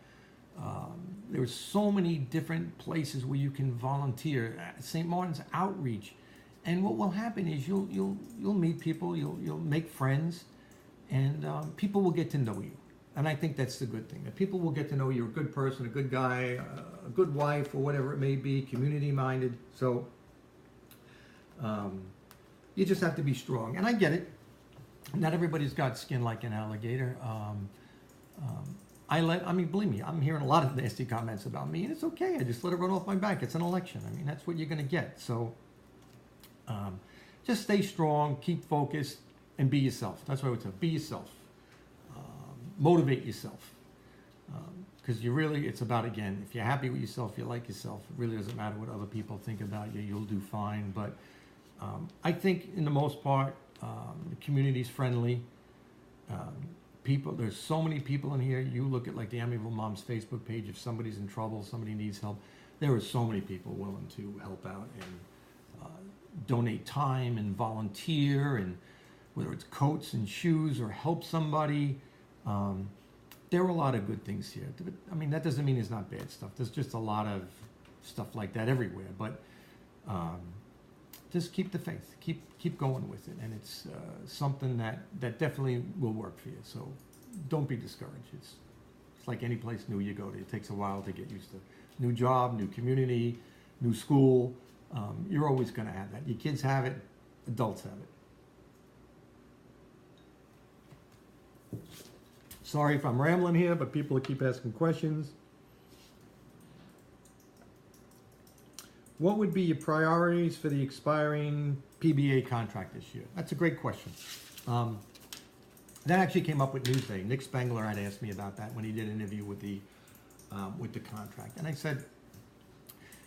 There's so many different places where you can volunteer. St. Martin's Outreach, and what will happen is you'll meet people, you'll make friends, and people will get to know you. And I think that's the good thing. That people will get to know you're a good person, a good guy, a good wife, or whatever it may be, community minded. So you just have to be strong. And I get it. Not everybody's got skin like an alligator. Believe me, I'm hearing a lot of nasty comments about me, and it's okay. I just let it run off my back. It's an election. That's what you're going to get. So just stay strong, keep focused, and be yourself. That's what I would say. Be yourself. Motivate yourself. Because it's about, again, if you're happy with yourself, you like yourself, it really doesn't matter what other people think about you. You'll do fine. But I think, in the most part, the community's friendly. There's so many people in here. You look at the Amityville Moms Facebook page. If somebody's in trouble, somebody needs help, there are so many people willing to help out and donate time and volunteer, and whether it's coats and shoes or help somebody. There are a lot of good things here. That doesn't mean there's not bad stuff. There's just a lot of stuff like that everywhere. But just keep the faith. Keep going with it, and it's something that definitely will work for you. So don't be discouraged. It's like any place new you go to. It takes a while to get used to. New job, new community, new school. You're always going to have that. Your kids have it. Adults have it. Sorry if I'm rambling here, but people keep asking questions. What would be your priorities for the expiring PBA contract this year? That's a great question. That actually came up with Newsday. Nick Spengler had asked me about that when he did an interview with the contract. And I said,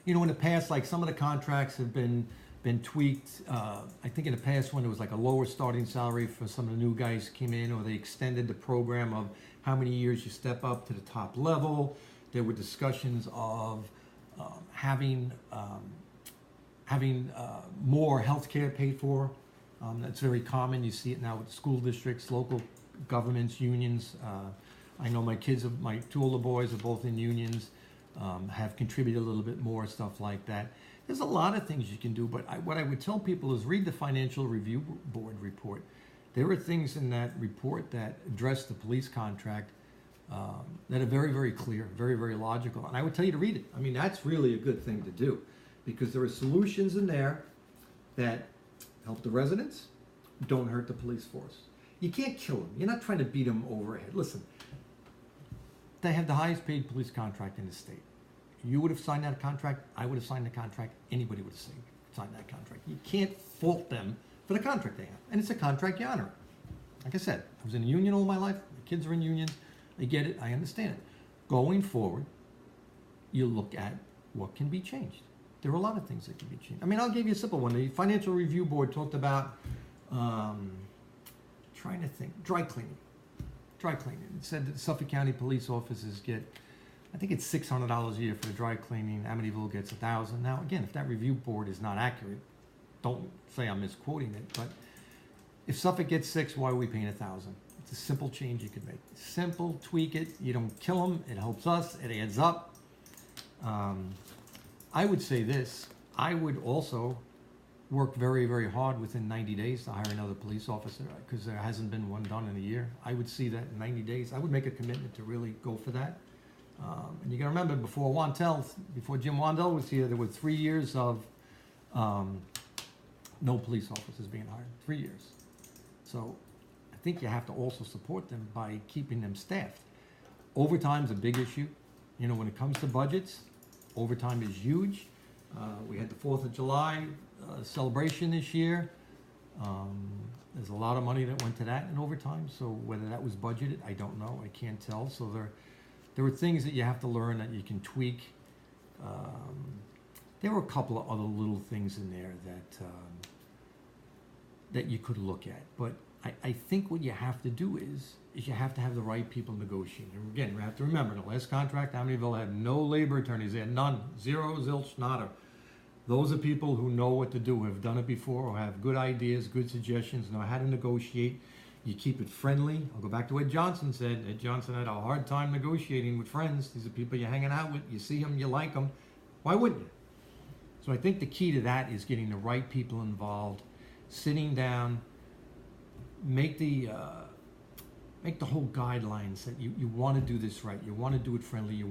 in the past, some of the contracts have been tweaked. I think in the past, when there was a lower starting salary for some of the new guys came in, or they extended the program of how many years you step up to the top level. There were discussions of having more health care paid for. That's very common. You see it now with school districts, local governments, unions. I know my two older boys are both in unions, have contributed a little bit more, stuff like that. There's a lot of things you can do, but what I would tell people is read the Financial Review Board report. There are things in that report that address the police contract that are very, very clear, very, very logical. And I would tell you to read it. That's really a good thing to do, because there are solutions in there that help the residents, don't hurt the police force. You can't kill them. You're not trying to beat them over the head. Listen, they have the highest paid police contract in the state. You would have signed that contract. I would have signed the contract. Anybody would have signed that contract. You can't fault them for the contract they have. And it's a contract you honor. Like I said, I was in a union all my life. My kids are in unions. I get it. I understand it. Going forward, you look at what can be changed. There are a lot of things that can be changed. I'll give you a simple one. The Financial Review Board talked about, trying to think, dry cleaning. It said that Suffolk County police officers get, I think it's $600 a year for the dry cleaning. Amityville gets $1,000. Now, again, if that review board is not accurate, don't say I'm misquoting it, but if Suffolk gets $600, why are we paying $1,000? It's a simple change you can make. Simple, tweak it. You don't kill them. It helps us. It adds up. I would say this. I would also work very, very hard within 90 days to hire another police officer, because there hasn't been one done in a year. I would see that in 90 days. I would make a commitment to really go for that. And you got to remember, before Jim Wandel was here, there were 3 years of no police officers being hired. 3 years. So I think you have to also support them by keeping them staffed. Overtime's a big issue. When it comes to budgets, overtime is huge. We had the 4th of July celebration this year. There's a lot of money that went to that in overtime, so whether that was budgeted, I don't know. I can't tell. So there were things that you have to learn that you can tweak. There were a couple of other little things in there that you could look at. But I think what you have to do is you have to have the right people negotiating. And again, we have to remember, the last contract, Amityville had no labor attorneys. They had none. Zero, zilch, nada. Those are people who know what to do, have done it before, or have good ideas, good suggestions, know how to negotiate. You keep it friendly. I'll go back to what Ed Johnson said. Ed Johnson had a hard time negotiating with friends. These are people you're hanging out with. You see them, you like them. Why wouldn't you? So I think the key to that is getting the right people involved, sitting down, make the whole guidelines that you want to do this right. You want to do it friendly. You're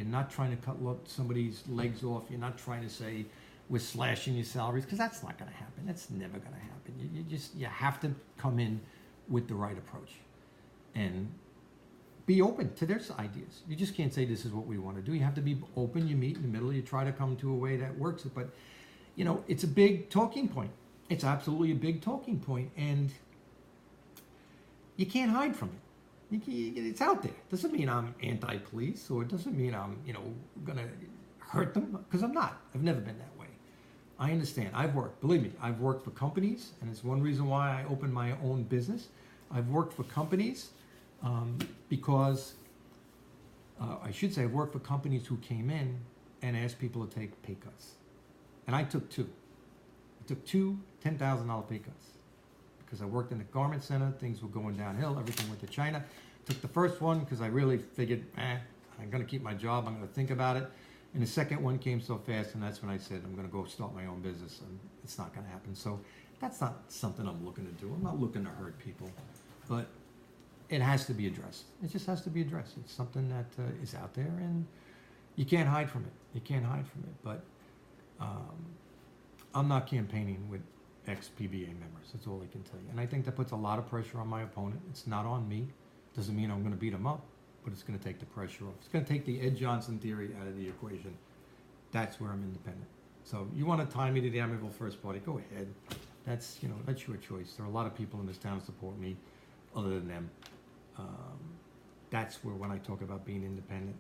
not trying to cut somebody's legs off. You're not trying to say, we're slashing your salaries, because that's not going to happen. That's never going to happen. You have to come in with the right approach and be open to their ideas. You just can't say this is what we want to do. You have to be open. You meet in the middle. You try to come to a way that works. But it's a big talking point. It's absolutely a big talking point, and you can't hide from it. It's out there. It doesn't mean I'm anti-police, or it doesn't mean I'm going to hurt them, because I'm not. I've never been that way. I understand. Believe me, I've worked for companies, and it's one reason why I opened my own business. I've worked for companies because, I should say, I've worked for companies who came in and asked people to take pay cuts. And I took two. I took two $10,000 pay cuts because I worked in the garment center. Things were going downhill. Everything went to China. Took the first one because I really figured, I'm going to keep my job. I'm going to think about it. And the second one came so fast, and that's when I said, I'm going to go start my own business, and it's not going to happen. So that's not something I'm looking to do. I'm not looking to hurt people, but it has to be addressed. It just has to be addressed. It's something that is out there, and you can't hide from it. You can't hide from it. But I'm not campaigning with ex-PBA members. That's all I can tell you. And I think that puts a lot of pressure on my opponent. It's not on me. Doesn't mean I'm going to beat him up, but it's going to take the pressure off. It's going to take the Ed Johnson theory out of the equation. That's where I'm independent. So you want to tie me to the Amityville First Party, go ahead. That's your choice. There are a lot of people in this town who support me other than them. That's where, when I talk about being independent,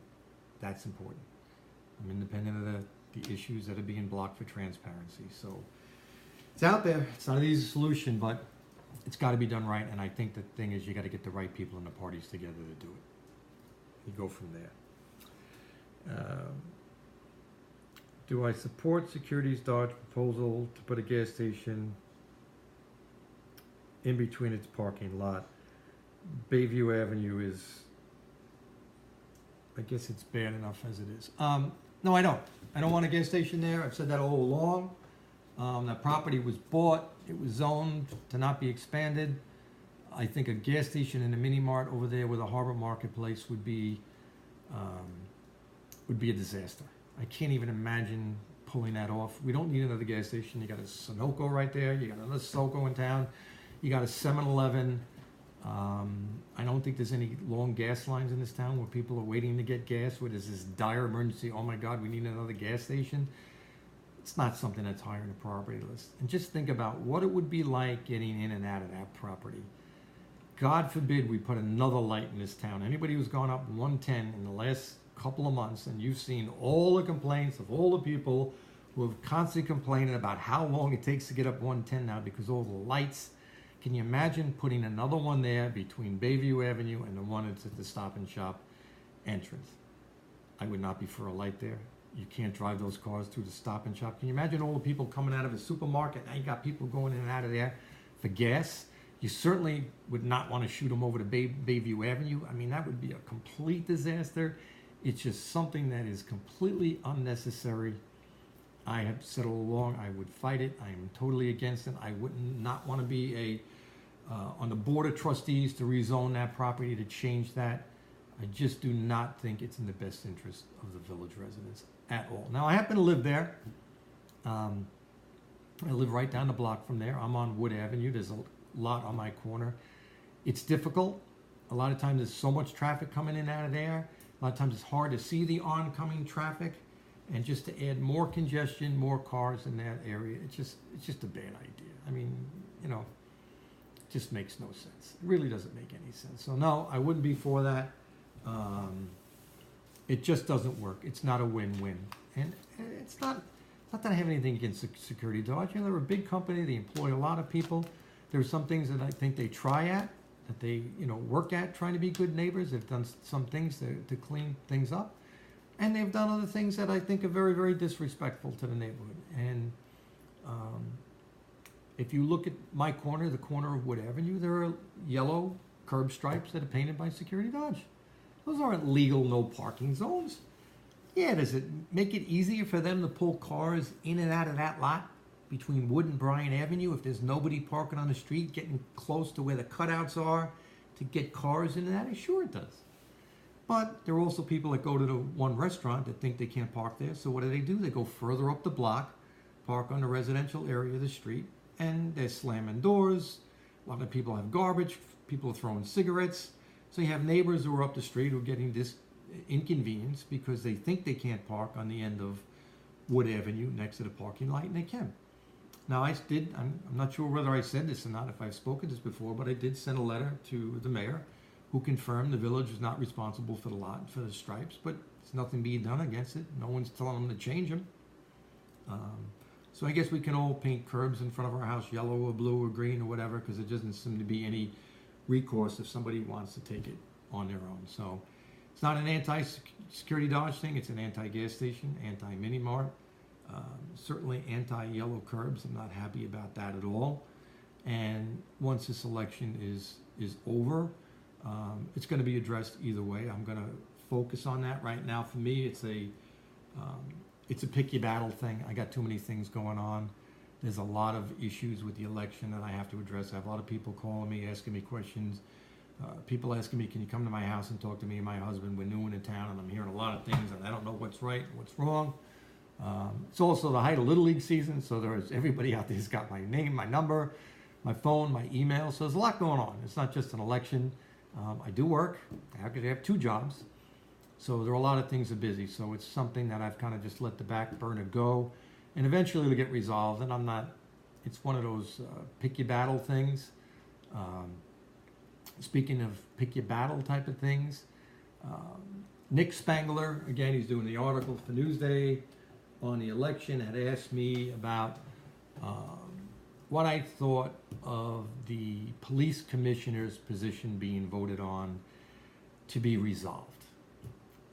that's important. I'm independent of the issues that are being blocked for transparency. So it's out there. It's not an easy solution, but it's got to be done right. And I think the thing is, you got to get the right people in the parties together to do it. You go from there. Do I support Securities Dodge proposal to put a gas station in between its parking lot? Bayview Avenue is, I guess it's bad enough as it is. No, I don't. I don't want a gas station there. I've said that all along. That property was bought. It was zoned to not be expanded. I think a gas station and a mini mart over there with a harbor marketplace would be a disaster. I can't even imagine pulling that off. We don't need another gas station. You got a Sunoco right there. You got another Soco in town. You got a 7-Eleven. I don't think there's any long gas lines in this town where people are waiting to get gas, where there's this dire emergency. Oh my God, we need another gas station. It's not something that's high on the priority list. And just think about what it would be like getting in and out of that property. God forbid we put another light in this town. Anybody who's gone up 110 in the last couple of months, and you've seen all the complaints of all the people who have constantly complaining about how long it takes to get up 110 now because of all the lights. Can you imagine putting another one there between Bayview Avenue and the one that's at the Stop and Shop entrance? I would not be for a light there. You can't drive those cars through the Stop and Shop. Can you imagine all the people coming out of a supermarket? Now you got people going in and out of there for gas. You certainly would not want to shoot them over to Bayview Avenue. I mean, that would be a complete disaster. It's just something that is completely unnecessary. I have said all along I would fight it. I am totally against it. I would not want to be on the board of trustees to rezone that property, to change that. I just do not think it's in the best interest of the village residents at all. Now, I happen to live there. I live right down the block from there. I'm on Wood Avenue. There's a lot on my corner. It's difficult. A lot of times there's so much traffic coming in and out of there. A lot of times it's hard to see the oncoming traffic. And just to add more congestion, more cars in that area, it's just a bad idea. I mean, just makes no sense. It really doesn't make any sense. So no, I wouldn't be for that. It just doesn't work. It's not a win-win. And it's not that I have anything against Security Dodge. They're a big company. They employ a lot of people. There's some things that I think they try at, that they, work at, trying to be good neighbors. They've done some things to clean things up. And they've done other things that I think are very, very disrespectful to the neighborhood. And if you look at my corner, the corner of Wood Avenue, there are yellow curb stripes that are painted by Security Dodge. Those aren't legal no parking zones. Yeah, does it make it easier for them to pull cars in and out of that lot between Wood and Bryan Avenue if there's nobody parking on the street, getting close to where the cutouts are to get cars in and out? Sure it does. But there are also people that go to the one restaurant that think they can't park there. So what do? They go further up the block, park on the residential area of the street, and they're slamming doors. A lot of people have garbage. People are throwing cigarettes. So you have neighbors who are up the street who are getting this inconvenience because they think they can't park on the end of Wood Avenue next to the parking light, and they can. Now I'm not sure whether I said this or not, if I've spoken this before, but I did send a letter to the mayor who confirmed the village is not responsible for the lot, for the stripes, but there's nothing being done against it. No one's telling them to change them. So I guess we can all paint curbs in front of our house yellow or blue or green or whatever, because it doesn't seem to be any recourse if somebody wants to take it on their own. So it's not an anti-Security Dodge thing. It's an anti-gas station, anti-mini mart, certainly anti-yellow curbs. I'm not happy about that at all. And once this election is over, it's going to be addressed either way. I'm going to focus on that right now. For me, it's a pick your battle thing. I got too many things going on. There's a lot of issues with the election that I have to address. I have a lot of people calling me, asking me questions. People asking me, can you come to my house and talk to me and my husband? We're new in the town, and I'm hearing a lot of things, and I don't know what's right and what's wrong. It's also the height of Little League season, so there's everybody out there's got my name, my number, my phone, my email. So there's a lot going on. It's not just an election. I do work. I have 2 jobs. So there are a lot of things that are busy. So it's something that I've kind of just let the back burner go. And eventually it'll get resolved. And it's one of those pick your battle things. Speaking of pick your battle type of things, Nick Spangler, again, he's doing the article for Newsday on the election, had asked me about what I thought of the police commissioner's position being voted on to be resolved.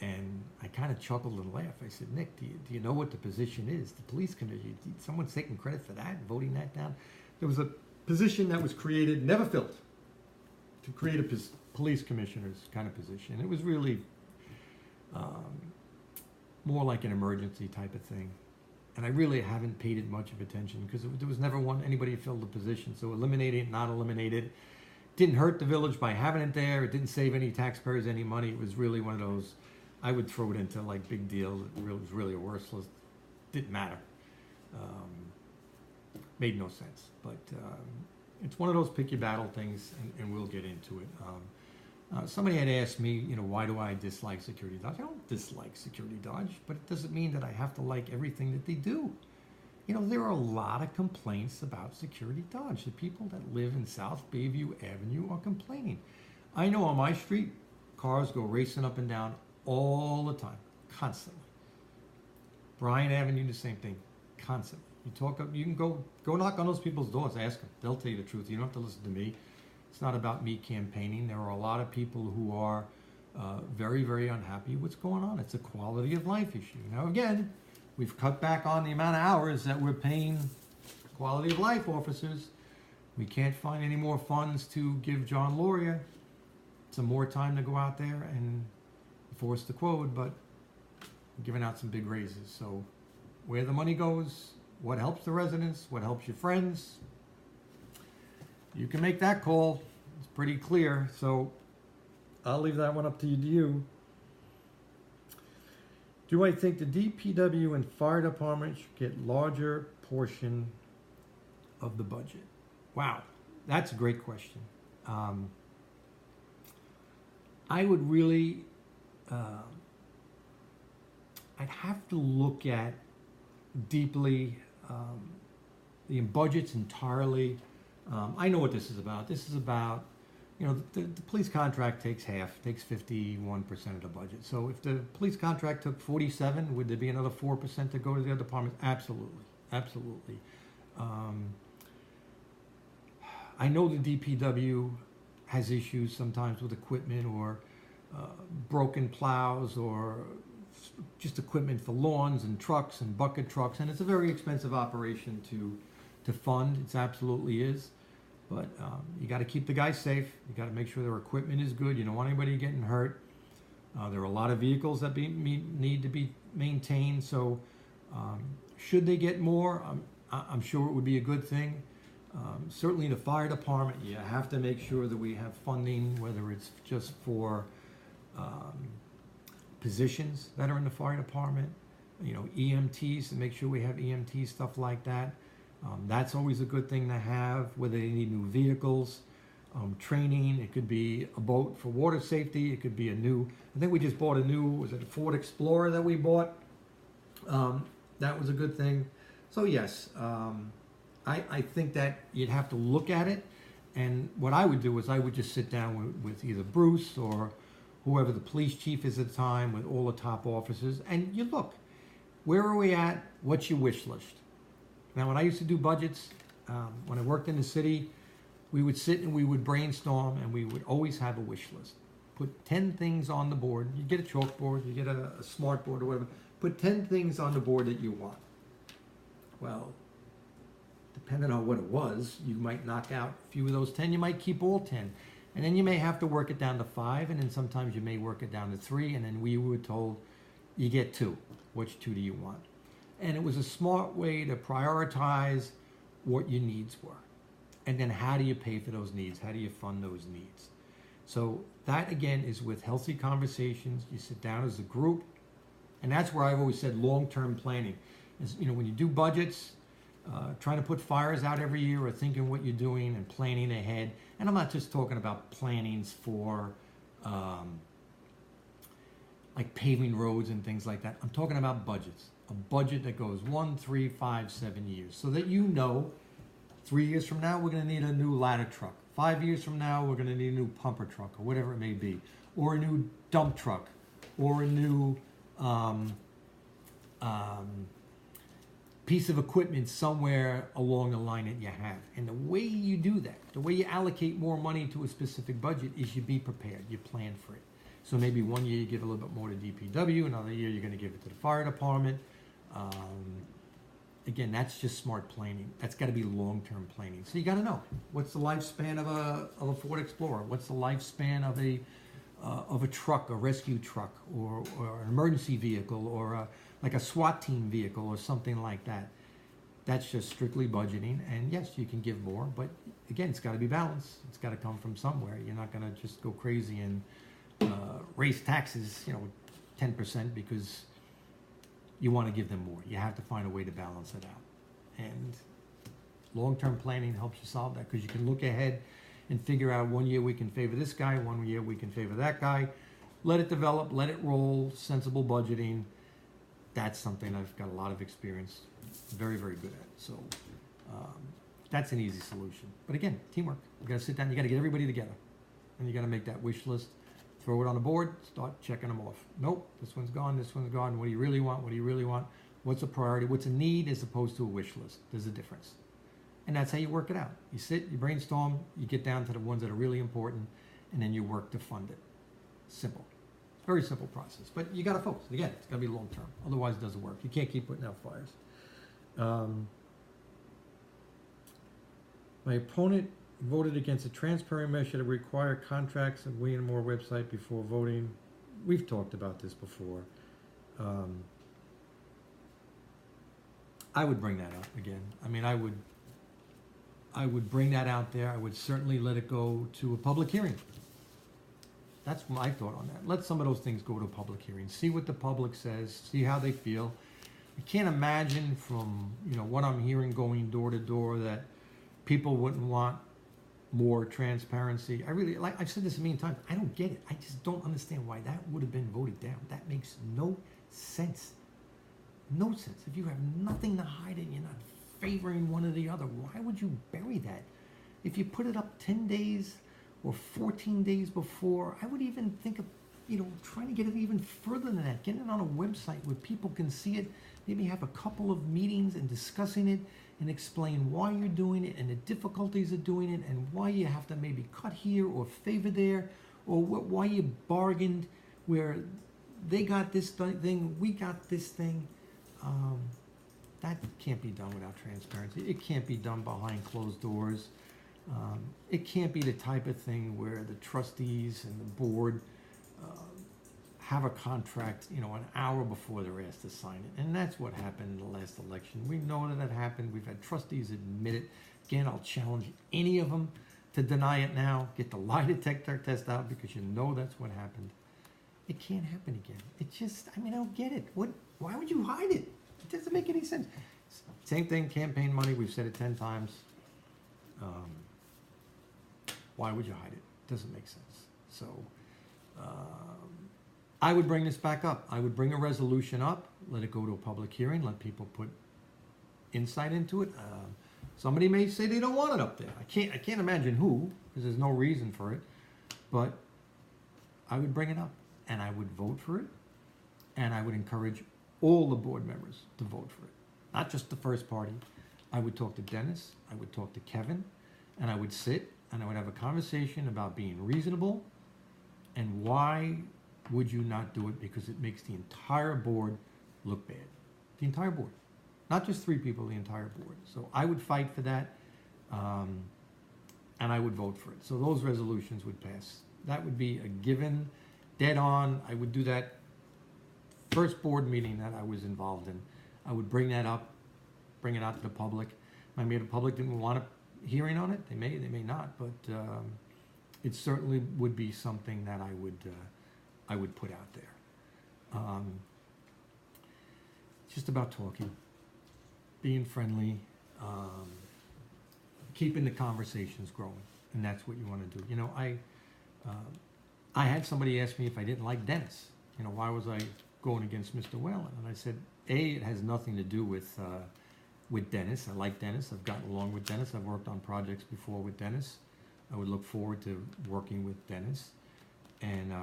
And I kind of chuckled and laughed. I said, Nick, do you know what the position is? The police commission, someone's taking credit for that, voting that down? There was a position that was created, never filled, to create a police commissioner's kind of position. It was really more like an emergency type of thing. And I really haven't paid it much of attention because there was never anybody who filled the position. So eliminate it, not eliminate it. Didn't hurt the village by having it there. It didn't save any taxpayers any money. It was really one of those, I would throw it into like big deal. It was really a worthless, didn't matter. Made no sense. But it's one of those pick your battle things, and we'll get into it. Somebody had asked me, why do I dislike Security Dodge? I don't dislike Security Dodge, but it doesn't mean that I have to like everything that they do. There are a lot of complaints about Security Dodge. The people that live in South Bayview Avenue are complaining. I know on my street, cars go racing up and down all the time, constantly. Bryan Avenue, the same thing, constantly. You can go knock on those people's doors, ask them. They'll tell you the truth. You don't have to listen to me. It's not about me campaigning. There are a lot of people who are very, very unhappy with what's going on. It's a quality of life issue. Now, again, we've cut back on the amount of hours that we're paying quality of life officers. We can't find any more funds to give John Loria some more time to go out there and enforce the code, but we're giving out some big raises. So where the money goes, what helps the residents, what helps your friends, you can make that call. It's pretty clear. So I'll leave that one up to you. Do I think the DPW and fire department should get larger portion of the budget? Wow, that's a great question. I would really, I'd have to look at deeply the budgets entirely I know what this is about. This is about, the police contract takes 51% of the budget. So if the police contract took 47, would there be another 4% to go to the other departments? Absolutely, absolutely. Um, I know the DPW has issues sometimes with equipment or broken plows or just equipment for lawns and trucks and bucket trucks, and it's a very expensive operation to fund. It absolutely is. But you got to keep the guys safe. You got to make sure their equipment is good. You don't want anybody getting hurt. There are a lot of vehicles that need to be maintained. So should they get more, I'm sure it would be a good thing. Certainly the fire department, you have to make sure that we have funding, whether it's just for positions that are in the fire department, EMTs, to make sure we have EMT stuff like that. That's always a good thing to have, whether they need new vehicles, training. It could be a boat for water safety. It could be I think we just bought was it a Ford Explorer that we bought? That was a good thing. So yes, I think that you'd have to look at it. And what I would do is I would just sit down with either Bruce or whoever the police chief is at the time, with all the top officers, and you look, where are we at? What's your wish list? Now, when I used to do budgets, when I worked in the city, we would sit and we would brainstorm, and we would always have a wish list. Put 10 things on the board. You get a chalkboard, you get a smart board or whatever. Put 10 things on the board that you want. Well, depending on what it was, you might knock out a few of those 10. You might keep all 10. And then you may have to work it down to 5, and then sometimes you may work it down to 3, and then we were told, you get 2. Which 2 do you want? And it was a smart way to prioritize what your needs were. And then how do you pay for those needs? How do you fund those needs? So that, again, is with healthy conversations. You sit down as a group, and that's where I've always said long-term planning. Is, when you do budgets, trying to put fires out every year, or thinking what you're doing and planning ahead. And I'm not just talking about plannings for like paving roads and things like that. I'm talking about budgets. A budget that goes 1, 3, 5, 7 years, so that 3 years from now we're going to need a new ladder truck. 5 years from now we're going to need a new pumper truck, or whatever it may be, or a new dump truck, or a new piece of equipment somewhere along the line that you have. And the way you do that, the way you allocate more money to a specific budget, is you be prepared. You plan for it. So maybe one year you give a little bit more to DPW, another year you're going to give it to the fire department. Again, that's just smart planning. That's got to be long-term planning. So you got to know, what's the lifespan of a Ford Explorer? What's the lifespan of a truck, a rescue truck, or an emergency vehicle, or like a SWAT team vehicle, or something like that? That's just strictly budgeting. And yes, you can give more, but again, it's got to be balanced. It's got to come from somewhere. You're not going to just go crazy and raise taxes, 10%, because you want to give them more. You have to find a way to balance it out. And long-term planning helps you solve that, because you can look ahead and figure out, 1 year we can favor this guy, 1 year we can favor that guy. Let it develop, let it roll, sensible budgeting. That's something I've got a lot of experience, very, very good at. So that's an easy solution. But again, teamwork. You got to sit down, you got to get everybody together, and you got to make that wish list. Throw it on the board, start checking them off. Nope, this one's gone, this one's gone. What do you really want? What do you really want? What's a priority? What's a need as opposed to a wish list? There's a difference. And that's how you work it out. You sit, you brainstorm, you get down to the ones that are really important, and then you work to fund it. Simple. Very simple process. But you got to focus. Again, it's got to be long term. Otherwise, it doesn't work. You can't keep putting out fires. My opponent voted against a transparent measure to require contracts and William Moore website before voting. We've talked about this before. I would bring that up again. I mean, I would bring that out there. I would certainly let it go to a public hearing. That's my thought on that. Let some of those things go to a public hearing. See what the public says. See how they feel. I can't imagine from what I'm hearing going door to door that people wouldn't want more transparency. I've said this a million times. I don't get it. I just don't understand why that would have been voted down. That makes no sense. No sense. If you have nothing to hide and you're not favoring one or the other, why would you bury that? If you put it up 10 days or 14 days before, I would even think of, trying to get it even further than that. Getting it on a website where people can see it, maybe have a couple of meetings and discussing it and explain why you're doing it and the difficulties of doing it and why you have to maybe cut here or favor there, or why you bargained where they got this thing, we got this thing. That can't be done without transparency. It can't be done behind closed doors. It can't be the type of thing where the trustees and the board have a contract, an hour before they're asked to sign it. And that's what happened in the last election. We know that happened. We've had trustees admit it. Again, I'll challenge any of them to deny it now. Get the lie detector test out, because that's what happened. It can't happen again. It just, I don't get it. Why would you hide it? It doesn't make any sense. Same thing, campaign money. We've said it 10 times. Why would you hide it? Doesn't make sense. So I would bring this back up. I would bring a resolution up, let it go to a public hearing, let people put insight into it. Somebody may say they don't want it up there. I can't imagine who, because there's no reason for it. But I would bring it up, and I would vote for it, and I would encourage all the board members to vote for it. Not just the first party. I would talk to Dennis, I would talk to Kevin, and I would sit and I would have a conversation about being reasonable and why would you not do it, because it makes the entire board look bad. The entire board. Not just 3 people, the entire board. So I would fight for that, and I would vote for it. So those resolutions would pass. That would be a given, dead on. I would do that first board meeting that I was involved in. I would bring that up, bring it out to the public. Maybe the public didn't want a hearing on it. They may not, but it certainly would be something that I would put out there. Just about talking, being friendly, keeping the conversations growing, and that's what you want to do. I had somebody ask me if I didn't like Dennis. Why was I going against Mr. Whalen? And I said, it has nothing to do with Dennis. I like Dennis. I've gotten along with Dennis. I've worked on projects before with Dennis. I would look forward to working with Dennis. And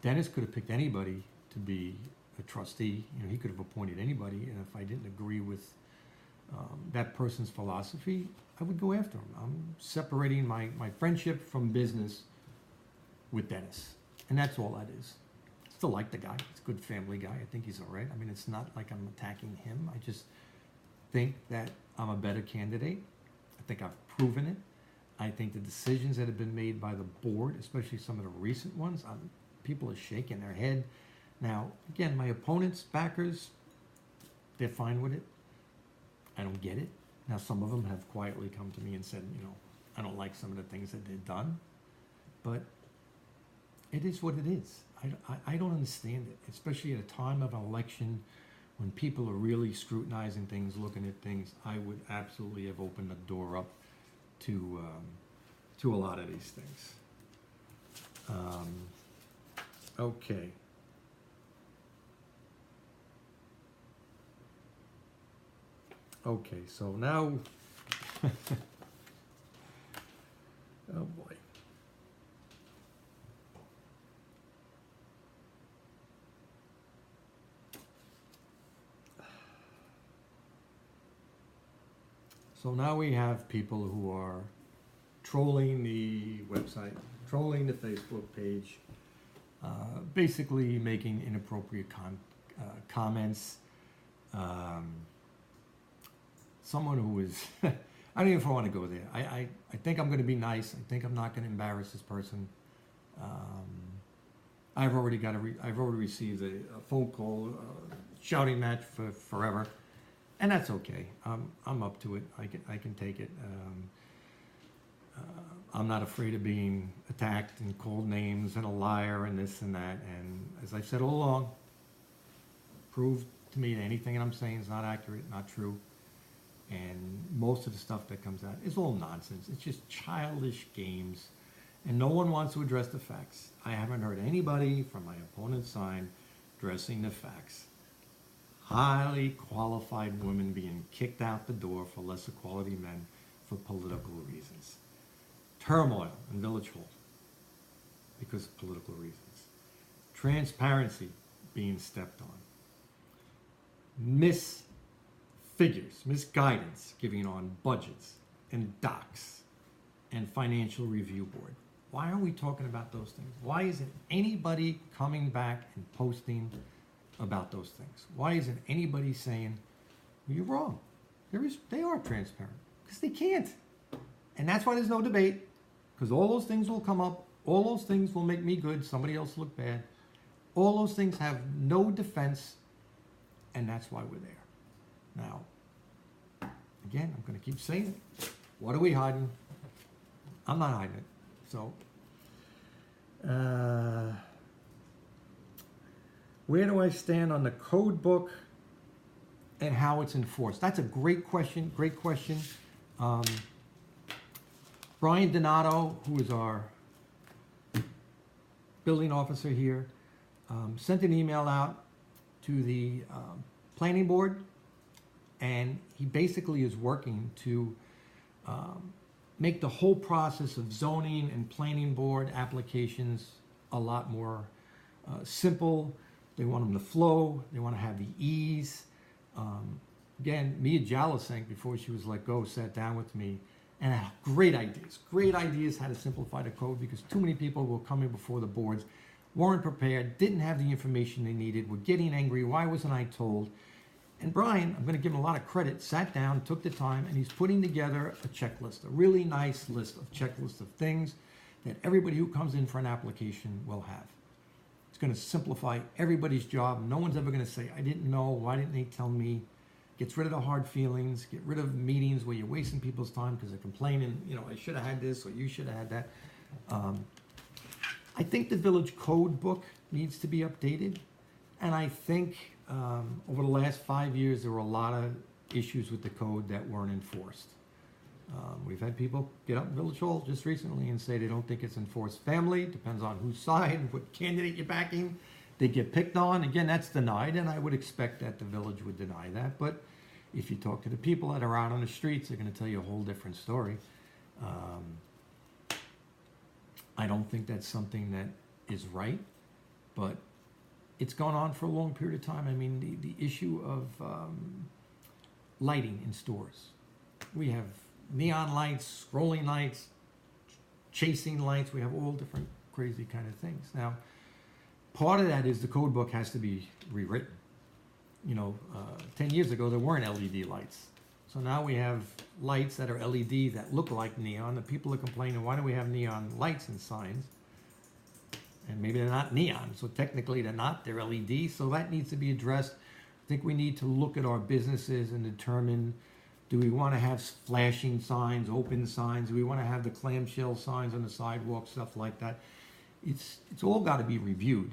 Dennis could have picked anybody to be a trustee. He could have appointed anybody. And if I didn't agree with that person's philosophy, I would go after him. I'm separating my friendship from business with Dennis. And that's all that is. Still like the guy. He's a good family guy. I think he's all right. It's not like I'm attacking him. I just think that I'm a better candidate. I think I've proven it. I think the decisions that have been made by the board, especially some of the recent ones, people are shaking their head. Now, again, my opponents, backers, they're fine with it. I don't get it. Now, some of them have quietly come to me and said, I don't like some of the things that they've done. But it is what it is. I don't understand it, especially at a time of an election when people are really scrutinizing things, looking at things. I would absolutely have opened the door up to a lot of these things. Okay. Okay, so now, oh boy. So now we have people who are trolling the website, trolling the Facebook page, basically making inappropriate comments. Someone who is, I don't even want to go there. I think I'm going to be nice. I think I'm not going to embarrass this person. I've already received a phone call, shouting match for forever. And that's okay. I'm up to it. I can take it. I'm not afraid of being attacked and called names and a liar and this and that. And as I've said all along, prove to me that anything that I'm saying is not accurate, not true. And most of the stuff that comes out is all nonsense. It's just childish games. And no one wants to address the facts. I haven't heard anybody from my opponent's side addressing the facts. Highly qualified women being kicked out the door for lesser quality men for political reasons. Turmoil in Village Hall because of political reasons. Transparency being stepped on. Misfigures, misguidance given on budgets and docs and financial review board. Why aren't we talking about those things? Why isn't anybody coming back and posting about those things? Why isn't anybody saying, well, you're wrong? They are transparent, because they can't. And that's why there's no debate, because all those things will come up. All those things will make me good, somebody else look bad. All those things have no defense, and that's why we're there. Now, again, I'm going to keep saying it. What are we hiding? I'm not hiding it. So, where do I stand on the code book and how it's enforced? That's a great question. Great question. Brian Donato, who is our building officer here, sent an email out to the planning board, and he basically is working to make the whole process of zoning and planning board applications a lot more simple. They want them to flow. They want to have the ease. Again, Mia Jalasank, before she was let go, sat down with me and had great ideas how to simplify the code, because too many people were coming before the boards, weren't prepared, didn't have the information they needed, were getting angry. Why wasn't I told? And Brian, I'm going to give him a lot of credit, sat down, took the time, and he's putting together a checklist, a really nice list of checklists of things that everybody who comes in for an application will have. It's going to simplify everybody's job. No one's ever going to say, I didn't know, why didn't they tell me? Gets rid of the hard feelings, get rid of meetings where you're wasting people's time because they're complaining, I should have had this or you should have had that. I think the village code book needs to be updated. And I think over the last 5 years, there were a lot of issues with the code that weren't enforced. We've had people get up in Village Hall just recently and say they don't think it's enforced family, depends on whose side, what candidate you're backing. They get picked on. Again, that's denied, and I would expect that the village would deny that. But if you talk to the people that are out on the streets, they're going to tell you a whole different story. I don't think that's something that is right, but it's gone on for a long period of time. I mean, the issue of lighting in stores. We have neon lights, scrolling lights, chasing lights. We have all different crazy kind of things. Now, part of that is the code book has to be rewritten. 10 years ago, there weren't LED lights. So now we have lights that are LED that look like neon. The people are complaining, why do we have neon lights and signs? And maybe they're not neon, so technically they're not, they're LED. So that needs to be addressed. I think we need to look at our businesses and determine, do we want to have flashing signs, open signs? Do we want to have the clamshell signs on the sidewalk, stuff like that? It's all got to be reviewed.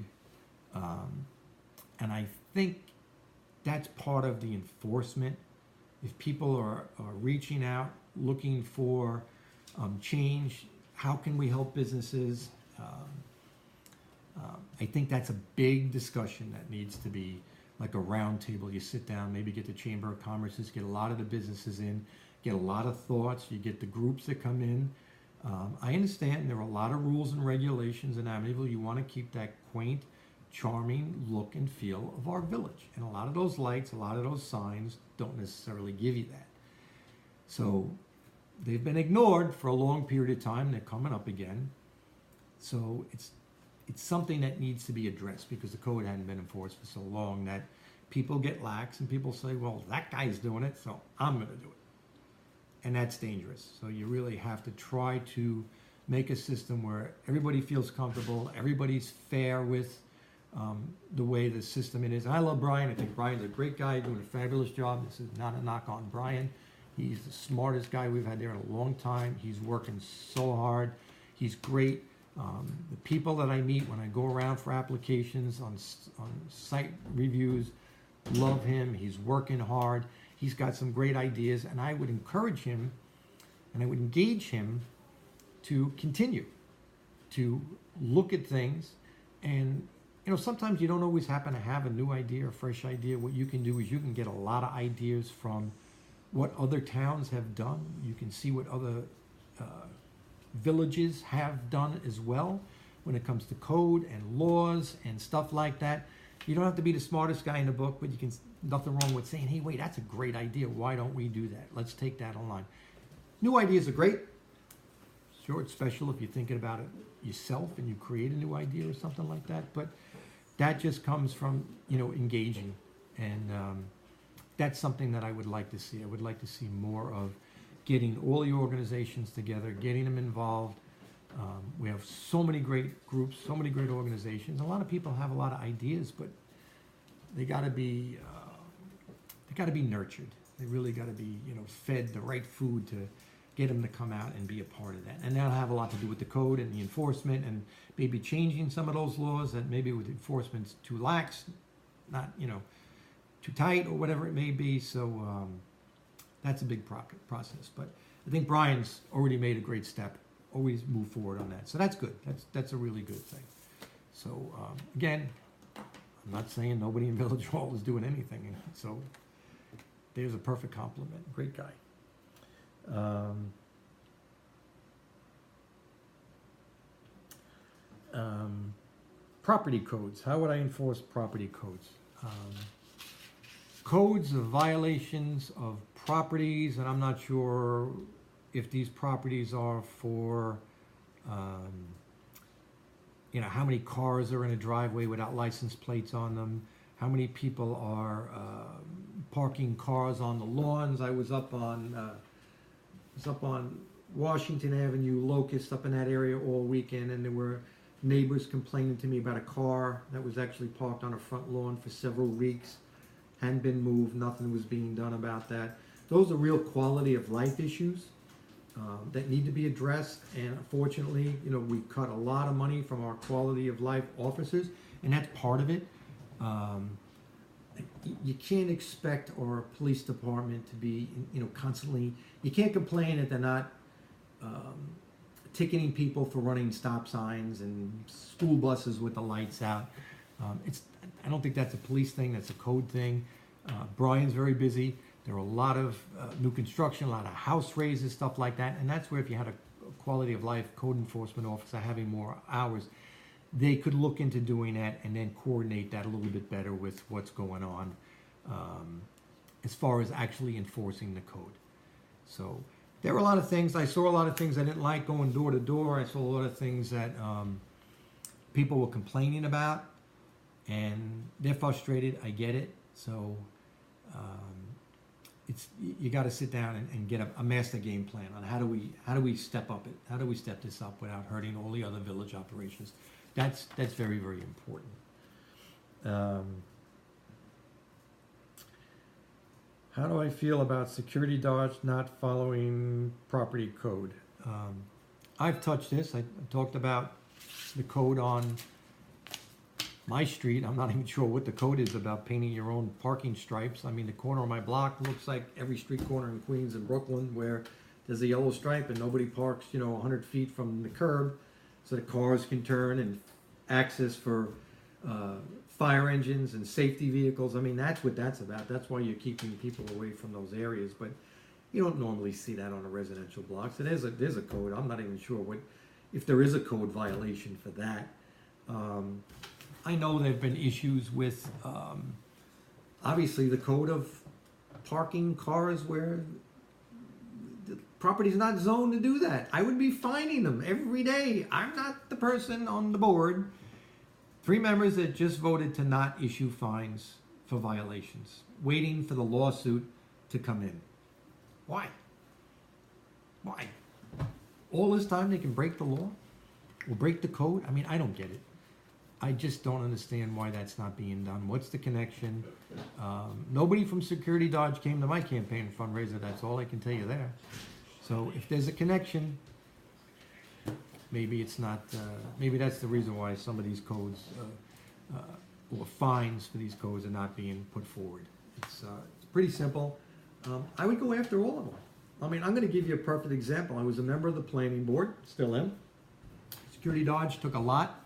And I think that's part of the enforcement. If people are reaching out, looking for change, how can we help businesses? I think that's a big discussion that needs to be like a round table. You sit down, maybe get the Chamber of Commerce's, get a lot of the businesses in, get a lot of thoughts, you get the groups that come in. I understand there are a lot of rules and regulations in Amityville. You want to keep that quaint, charming look and feel of our village. And a lot of those lights, a lot of those signs don't necessarily give you that. So they've been ignored for a long period of time. They're coming up again. So it's something that needs to be addressed, because the code hadn't been enforced for so long that people get lax and people say, well, that guy's doing it, so I'm going to do it. And that's dangerous. So you really have to try to make a system where everybody feels comfortable, everybody's fair with the way the system it is. And I love Brian. I think Brian's a great guy, doing a fabulous job. This is not a knock on Brian. He's the smartest guy we've had there in a long time. He's working so hard. He's great. The people that I meet when I go around for applications on site reviews love him. He's working hard. He's got some great ideas, and I would encourage him and I would engage him to continue to look at things. And sometimes you don't always happen to have a new idea or fresh idea. What you can do is you can get a lot of ideas from what other towns have done. You can see what other villages have done as well when it comes to code and laws and stuff like that. You don't have to be the smartest guy in the book, but you can, nothing wrong with saying, hey, wait, that's a great idea. Why don't we do that? Let's take that online. New ideas are great. Sure, it's special if you're thinking about it yourself and you create a new idea or something like that, but that just comes from, engaging. And that's something that I would like to see. I would like to see more of getting all the organizations together, getting them involved. We have so many great groups, so many great organizations. A lot of people have a lot of ideas, but they got to be nurtured. They really got to be, fed the right food to get them to come out and be a part of that. And that'll have a lot to do with the code and the enforcement and maybe changing some of those laws that maybe with enforcement's too lax, not, too tight or whatever it may be. So that's a big process. But I think Brian's already made a great step. Always move forward on that. So that's good. That's a really good thing. So again, I'm not saying nobody in Village Hall is doing anything. So there's a perfect compliment. Great guy. Property codes. How would I enforce property codes? Codes of violations of properties, and I'm not sure if these properties are for, how many cars are in a driveway without license plates on them, how many people are parking cars on the lawns. I was up on Washington Avenue, Locust, up in that area all weekend, and there were neighbors complaining to me about a car that was actually parked on a front lawn for several weeks, hadn't been moved, nothing was being done about that. Those are real quality of life issues that need to be addressed, and unfortunately, we cut a lot of money from our quality of life officers, and that's part of it. You can't expect our police department to be, constantly, you can't complain that they're not ticketing people for running stop signs and school buses with the lights out. I don't think that's a police thing, that's a code thing. Brian's very busy. There are a lot of new construction, a lot of house raises, stuff like that. And that's where if you had a quality of life code enforcement officer having more hours, they could look into doing that and then coordinate that a little bit better with what's going on as far as actually enforcing the code. So there were a lot of things. I saw a lot of things I didn't like going door to door. I saw a lot of things that people were complaining about, and they're frustrated. I get it. So you got to sit down and get a master game plan on how do we step up it? How do we step this up without hurting all the other village operations? That's very, very important. How do I feel about Security Dodge not following property code? I've touched this. I talked about the code on my street. I'm not even sure what the code is about painting your own parking stripes. I mean, the corner of my block looks like every street corner in Queens and Brooklyn where there's a yellow stripe and nobody parks, 100 feet from the curb so the cars can turn and access for fire engines and safety vehicles. I mean, that's what that's about. That's why you're keeping people away from those areas. But you don't normally see that on a residential block. So there's a code. I'm not even sure if there is a code violation for that. I know there have been issues with, obviously, the code of parking cars where the property's not zoned to do that. I would be fining them every day. I'm not the person on the board. 3 members that just voted to not issue fines for violations, waiting for the lawsuit to come in. Why? Why? All this time they can break the law or break the code? I mean, I don't get it. I just don't understand why that's not being done. What's the connection? Nobody from Security Dodge came to my campaign fundraiser. That's all I can tell you there. So if there's a connection, maybe it's not. Maybe that's the reason why some of these codes or fines for these codes are not being put forward. It's pretty simple. I would go after all of them. I mean, I'm going to give you a perfect example. I was a member of the planning board, still am. Security Dodge took a lot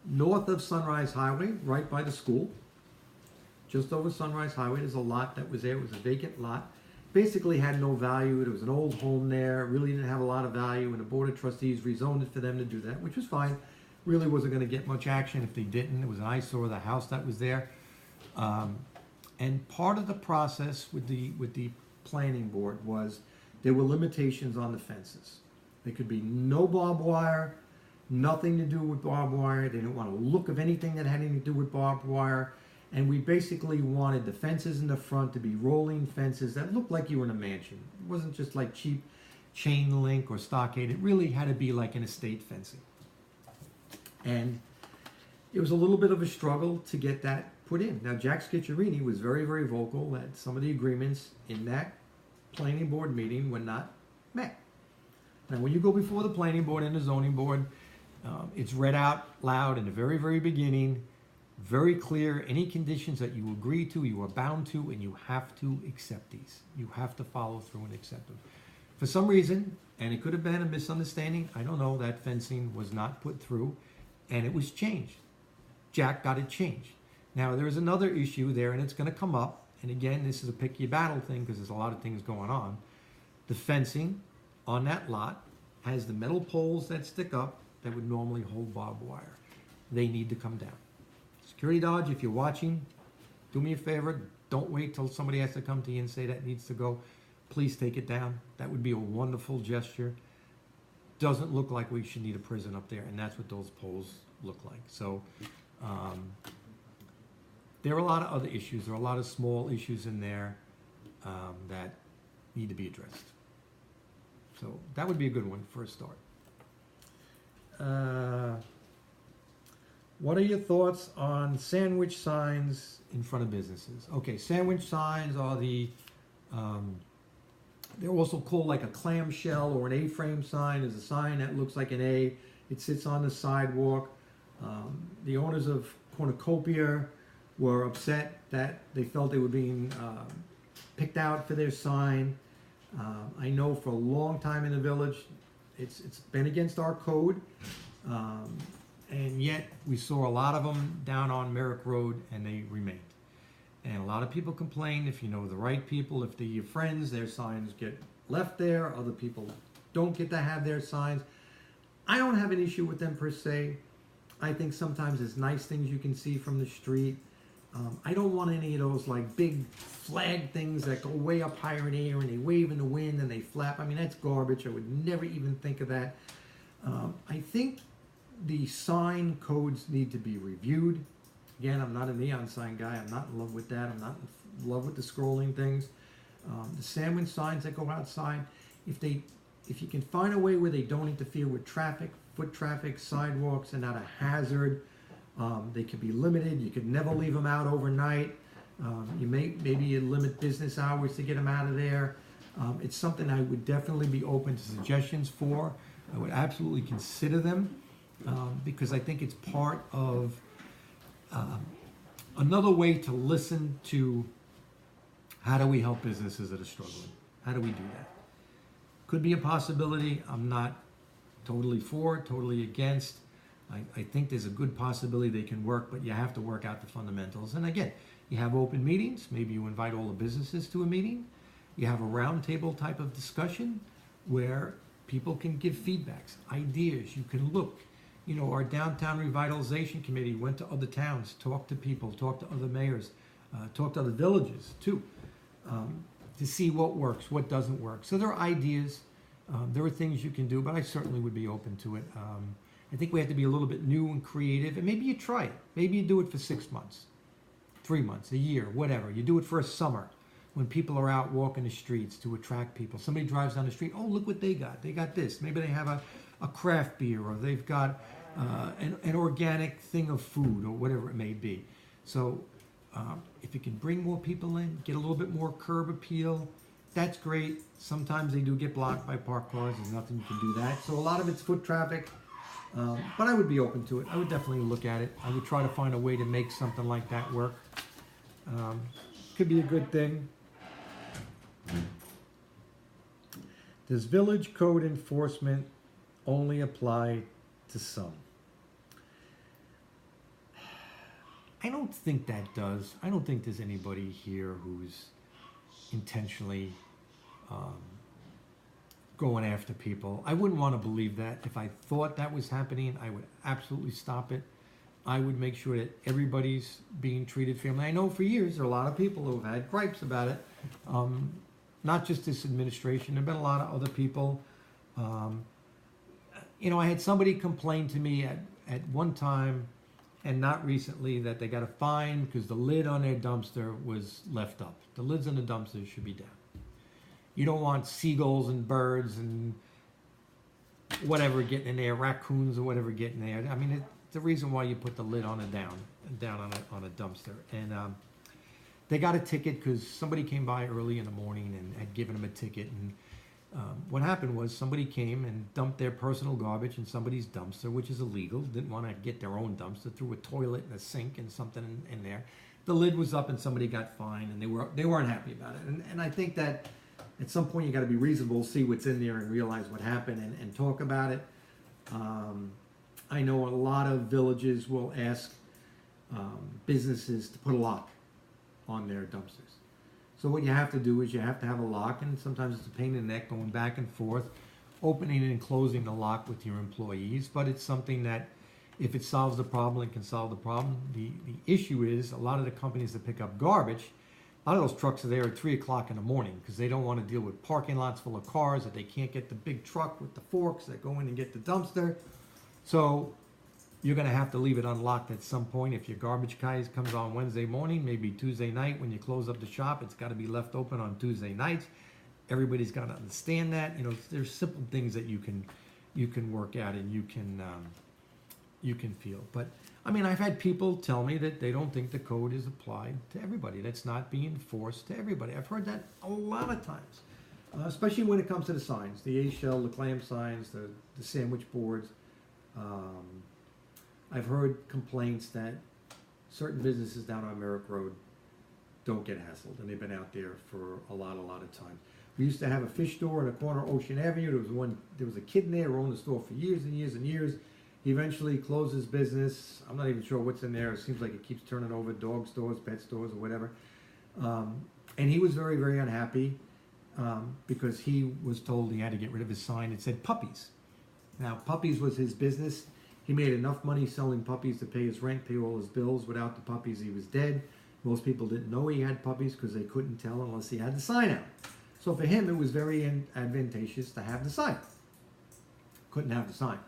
north of Sunrise Highway, right by the school. Just over Sunrise Highway, there's a lot that was there. It was a vacant lot. basically had no value. It was an old home there, really didn't have a lot of value, and the Board of Trustees rezoned it for them to do that, which was fine. Really wasn't going to get much action if they didn't. It was an eyesore, the house that was there. And part of the process with the planning board was there were limitations on the fences. There could be no barbed wire, nothing to do with barbed wire. They didn't want to look of anything that had anything to do with barbed wire. And we basically wanted the fences in the front to be rolling fences that looked like you were in a mansion. It wasn't just like cheap chain link or stockade. It really had to be like an estate fencing. And it was a little bit of a struggle to get that put in. Now, Jack Scicciarini was very, very vocal that some of the agreements in that planning board meeting were not met. Now, when you go before the planning board and the zoning board, it's read out loud in the very, very beginning, very clear, any conditions that you agree to, you are bound to, and you have to accept these. You have to follow through and accept them. For some reason, and it could have been a misunderstanding, I don't know, that fencing was not put through, and it was changed. Jack got it changed. Now, there is another issue there, and it's going to come up, and again, this is a pick your battle thing because there's a lot of things going on. The fencing on that lot has the metal poles that stick up that would normally hold barbed wire. They need to come down. Security Dodge, if you're watching, do me a favor. Don't wait till somebody has to come to you and say that needs to go. Please take it down. That would be a wonderful gesture. Doesn't look like we should need a prison up there, and that's what those poles look like. So there are a lot of other issues. There are a lot of small issues in there that need to be addressed. So that would be a good one for a start. What are your thoughts on sandwich signs in front of businesses? Okay, sandwich signs are they're also called like a clamshell or an A-frame sign. Is a sign that looks like an A. It sits on the sidewalk. The owners of Cornucopia were upset that they felt they were being picked out for their sign. I know for a long time in the village, it's been against our code. And yet we saw a lot of them down on Merrick Road, and they remained. And a lot of people complain, if you know the right people, if they're your friends, their signs get left there. Other people don't get to have their signs. I don't have an issue with them per se. I think sometimes there's nice things you can see from the street. I don't want any of those like big flag things that go way up higher in the air and they wave in the wind and they flap. I mean, that's garbage. I would never even think of that. I think the sign codes need to be reviewed. Again, I'm not a neon sign guy. I'm not in love with that. I'm not in love with the scrolling things. The sandwich signs that go outside, if you can find a way where they don't interfere with traffic, foot traffic, sidewalks, and not a hazard, they could be limited. You could never leave them out overnight. Maybe you limit business hours to get them out of there. It's something I would definitely be open to suggestions for. I would absolutely consider them. Because I think it's part of another way to listen to how do we help businesses that are struggling? How do we do that? Could be a possibility. I'm not totally for, totally against. I think there's a good possibility they can work, but you have to work out the fundamentals. And again, you have open meetings. Maybe you invite all the businesses to a meeting. You have a roundtable type of discussion where people can give feedbacks, ideas. You can look. You know, our downtown revitalization committee went to other towns, talked to people, talked to other mayors, talked to other villages too, to see what works, what doesn't work. So there are ideas, there are things you can do, but I certainly would be open to it. I think we have to be a little bit new and creative, and maybe you try it. Maybe you do it for 6 months, 3 months, a year, whatever. You do it for a summer when people are out walking the streets to attract people. Somebody drives down the street, oh, look what they got. They got this. Maybe they have a craft beer, or they've got an organic thing of food, or whatever it may be. So if you can bring more people in, get a little bit more curb appeal, that's great. Sometimes they do get blocked by parked cars. There's nothing you can do that. So a lot of it's foot traffic, but I would be open to it. I would definitely look at it. I would try to find a way to make something like that work. Could be a good thing. Does village code enforcement only apply to some? I don't think that does. I don't think there's anybody here who's intentionally going after people. I wouldn't want to believe that. If I thought that was happening, I would absolutely stop it. I would make sure that everybody's being treated fairly. I know for years there are a lot of people who have had gripes about it. Not just this administration. There have been a lot of other people. I had somebody complain to me at one time, and not recently, that they got a fine because the lid on their dumpster was left up. The lids on the dumpster should be down. You don't want seagulls and birds and whatever getting in there, raccoons or whatever getting there. I mean, it's the reason why you put the lid on a down on a dumpster. And they got a ticket because somebody came by early in the morning and had given them a ticket. And what happened was somebody came and dumped their personal garbage in somebody's dumpster, which is illegal. Didn't want to get their own dumpster, threw a toilet and a sink and something in there. The lid was up and somebody got fined, and they weren't happy about it. And I think that at some point you got to be reasonable, see what's in there and realize what happened and talk about it. I know a lot of villages will ask businesses to put a lock on their dumpsters. So what you have to do is you have to have a lock, and sometimes it's a pain in the neck going back and forth, opening and closing the lock with your employees, but it's something that if it solves the problem, it can solve the problem. The issue is a lot of the companies that pick up garbage, a lot of those trucks are there at 3 o'clock in the morning because they don't want to deal with parking lots full of cars, that they can't get the big truck with the forks that go in and get the dumpster. So you're going to have to leave it unlocked at some point. If your garbage guy comes on Wednesday morning, maybe Tuesday night when you close up the shop, it's got to be left open on Tuesday nights. Everybody's got to understand that. There's simple things that you can work out and you can feel. But I mean, I've had people tell me that they don't think the code is applied to everybody. That's not being enforced to everybody. I've heard that a lot of times, especially when it comes to the signs, the A-shell, the clam signs, the sandwich boards. I've heard complaints that certain businesses down on Merrick Road don't get hassled, and they've been out there for a lot of time. We used to have a fish store in the corner of Ocean Avenue. There was a kid in there who owned the store for years and years and years. He eventually closed his business. I'm not even sure what's in there. It seems like it keeps turning over, dog stores, pet stores, or whatever. And he was very, very unhappy because he was told he had to get rid of his sign. It said puppies. Now, puppies was his business. He made enough money selling puppies to pay his rent, pay all his bills. Without the puppies, he was dead. Most people didn't know he had puppies because they couldn't tell unless he had the sign out. So for him, it was very advantageous to have the sign. Couldn't have the sign.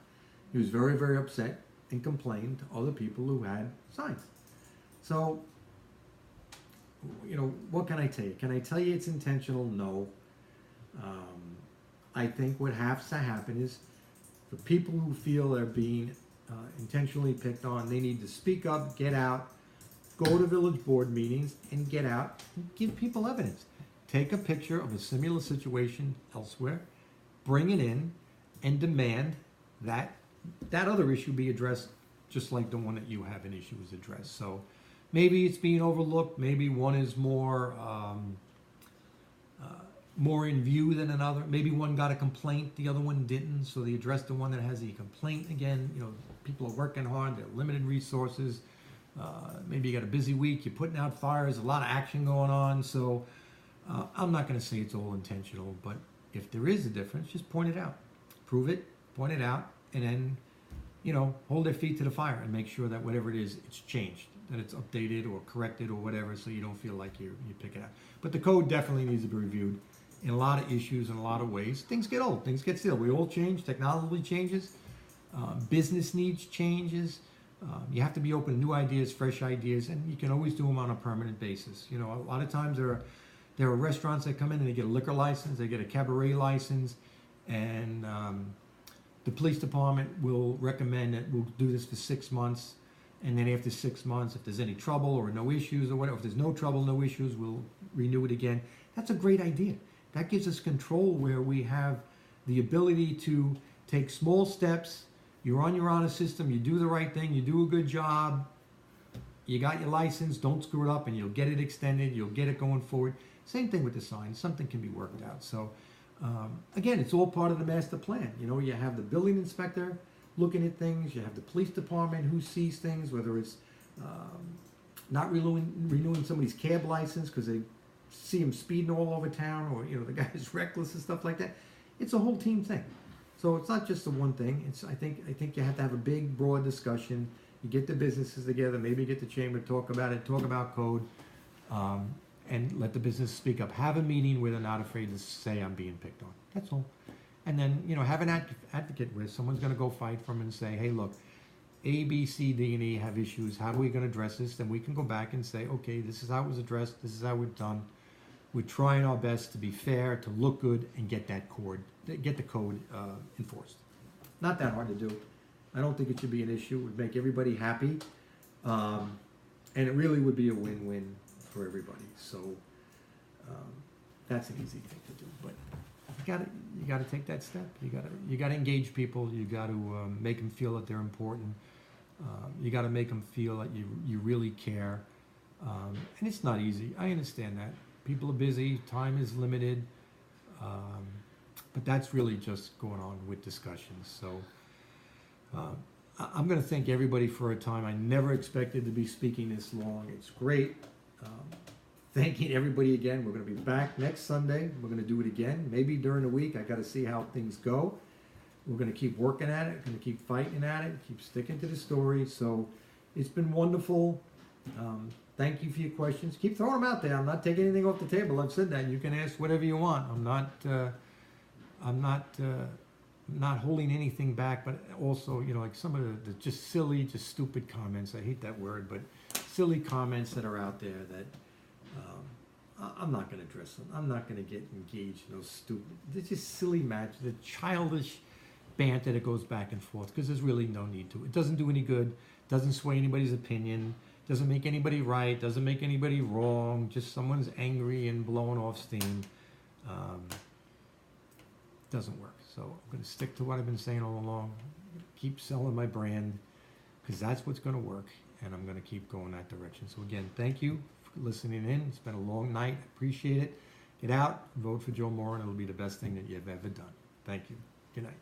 He was very, very upset and complained to other people who had signs. So, what can I tell you? Can I tell you it's intentional? No. I think what has to happen is the people who feel they're being intentionally picked on, they need to speak up, get out, go to village board meetings and get out and give people evidence. Take a picture of a similar situation elsewhere, bring it in, and demand that other issue be addressed just like the one that you have an issue is addressed. So maybe it's being overlooked. Maybe one is more in view than another. Maybe one got a complaint, the other one didn't. So they addressed the one that has the complaint. Again, people are working hard. They're limited resources. Maybe you got a busy week. You're putting out fires. A lot of action going on. So I'm not going to say it's all intentional, but if there is a difference, just point it out. Prove it, point it out, and then, hold their feet to the fire and make sure that whatever it is, it's changed, that it's updated or corrected or whatever, so you don't feel like you pick it out. But the code definitely needs to be reviewed in a lot of issues, in a lot of ways. Things get old, things get stale. We all change, technology changes, business needs changes. You have to be open to new ideas, fresh ideas, and you can always do them on a permanent basis. A lot of times there are restaurants that come in and they get a liquor license, they get a cabaret license, and the police department will recommend that we'll do this for 6 months, and then after 6 months, if there's any trouble or no issues or whatever, if there's no trouble, no issues, we'll renew it again. That's a great idea. That gives us control where we have the ability to take small steps. You're on your honor system, you do the right thing, you do a good job, you got your license, don't screw it up, and you'll get it extended, you'll get it going forward. Same thing with the signs, something can be worked out. So again, it's all part of the master plan. You have the building inspector looking at things, you have the police department who sees things, whether it's not renewing somebody's cab license because they see him speeding all over town, or the guy's reckless and stuff like that. It's a whole team thing. So it's not just the one thing. I think you have to have a big, broad discussion. You get the businesses together, maybe get the chamber to talk about it, talk about code, and let the business speak up. Have a meeting where they're not afraid to say, I'm being picked on. That's all. And then, have an advocate where someone's going to go fight for them and say, hey, look, A, B, C, D, and E have issues. How are we going to address this? Then we can go back and say, okay, this is how it was addressed. This is how we've done. We're trying our best to be fair, to look good, and get the code enforced. Not that hard to do. I don't think it should be an issue. It would make everybody happy, and it really would be a win-win for everybody. So that's an easy thing to do. But you gotta take that step. You gotta engage people. You got to make them feel that they're important. You got to make them feel that you really care. And it's not easy. I understand that. People are busy, time is limited, but that's really just going on with discussions. So I'm going to thank everybody for a time. I never expected to be speaking this long. It's great. Thanking everybody again. We're going to be back next Sunday. We're going to do it again, maybe during the week. I got to see how things go. We're going to keep working at it, going to keep fighting at it, keep sticking to the story. So it's been wonderful. Thank you for your questions. Keep throwing them out there. I'm not taking anything off the table. I've said that. You can ask whatever you want. I'm not holding anything back, but also, like some of the just silly, just stupid comments. I hate that word, but silly comments that are out there that I'm not going to address them. I'm not going to get engaged in those stupid, they're just silly matches, the childish banter that goes back and forth, because there's really no need to. It doesn't do any good, doesn't sway anybody's opinion, doesn't make anybody right, doesn't make anybody wrong, just someone's angry and blowing off steam. Doesn't work. So I'm going to stick to what I've been saying all along, keep selling my brand, because that's what's going to work, and I'm going to keep going that direction. So again, thank you for listening in. It's been a long night. I appreciate it. Get out, vote for Joe Moran. It'll be the best thing that you've ever done. Thank you. Good night.